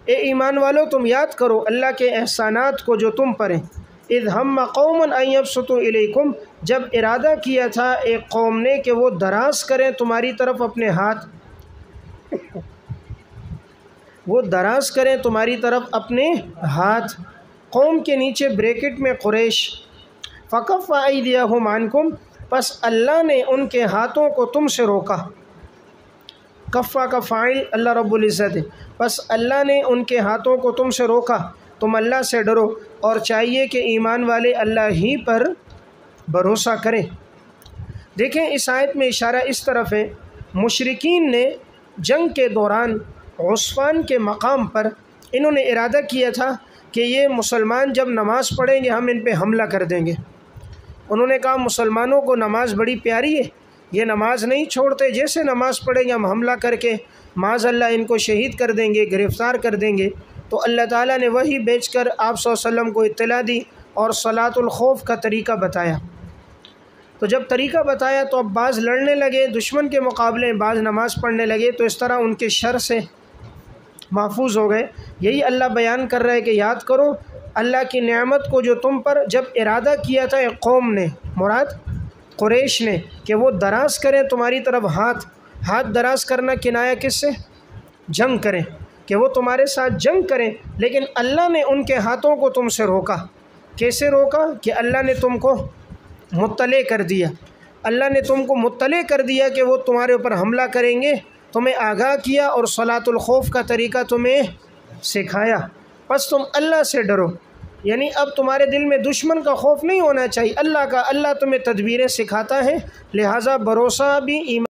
اے ایمان والو تم یاد کرو اللہ کے احسانات کو جو تم پر ہیں۔ اذ ہم قوم ان یبسطوا الیکم، جب ارادہ کیا تھا ایک قوم نے کہ وہ دراز کریں تمہاری طرف اپنے ہاتھ، وہ دراز کریں تمہاری طرف اپنے ہاتھ، قوم کے نیچے بریکٹ میں قریش۔ فکف ایدیہم عنکم، پس اللہ نے ان کے ہاتھوں کو تم سے روکا۔ کفا کا فاعل اللہ رب العزت ہے، پس اللہ نے ان کے ہاتھوں کو تم سے روکا۔ تم اللہ سے ڈرو اور چاہیے کہ ایمان والے اللہ ہی پر بھروسہ کریں۔ دیکھیں اس آیت میں اشارہ اس طرف ہے، مشرکین نے جنگ کے دوران عصفان کے مقام پر انہوں نے ارادہ کیا تھا کہ یہ مسلمان جب نماز پڑھیں گے ہم ان پہ حملہ کر دیں گے۔ انہوں نے کہا مسلمانوں کو نماز بڑی پیاری ہے، یہ نماز نہیں چھوڑتے، جیسے نماز پڑھیں گے ہم حملہ کر کے معاذ اللہ ان کو شہید کر دیں گے، گرفتار کر دیں گے۔ تو اللہ تعالیٰ نے وحی بھیج کر آپ صلی اللہ علیہ وسلم کو اطلاع دی اور صلاۃ الخوف کا طریقہ بتایا۔ تو جب طریقہ بتایا تو اب بعض لڑنے لگے دشمن کے مقابلے، بعض نماز پڑھنے لگے، تو اس طرح ان کے شر سے محفوظ ہو گئے۔ یہی اللہ بیان کر رہا ہے کہ یاد کرو اللہ کی نعمت کو جو تم پر جب ارادہ کیا تھا ایک قوم نے، مراد قریش نے، کہ وہ دراز کریں تمہاری طرف ہاتھ دراز کرنا کنایہ کس سے؟ جنگ کریں، کہ وہ تمہارے ساتھ جنگ کریں، لیکن اللہ نے ان کے ہاتھوں کو تم سے روکا۔ کیسے روکا؟ کہ اللہ نے تم کو مطلع کر دیا، اللہ نے تم کو مطلع کر دیا کہ وہ تمہارے اوپر حملہ کریں گے، تمہیں آگاہ کیا اور صلاۃ الخوف کا طریقہ تمہیں سکھایا۔ پس تم اللہ سے ڈرو، یعنی اب تمہارے دل میں دشمن کا خوف نہیں ہونا چاہیے، اللہ کا۔ اللہ تمہیں تدبیریں سکھاتا ہے، لہٰذا بھروسہ بھی ایمان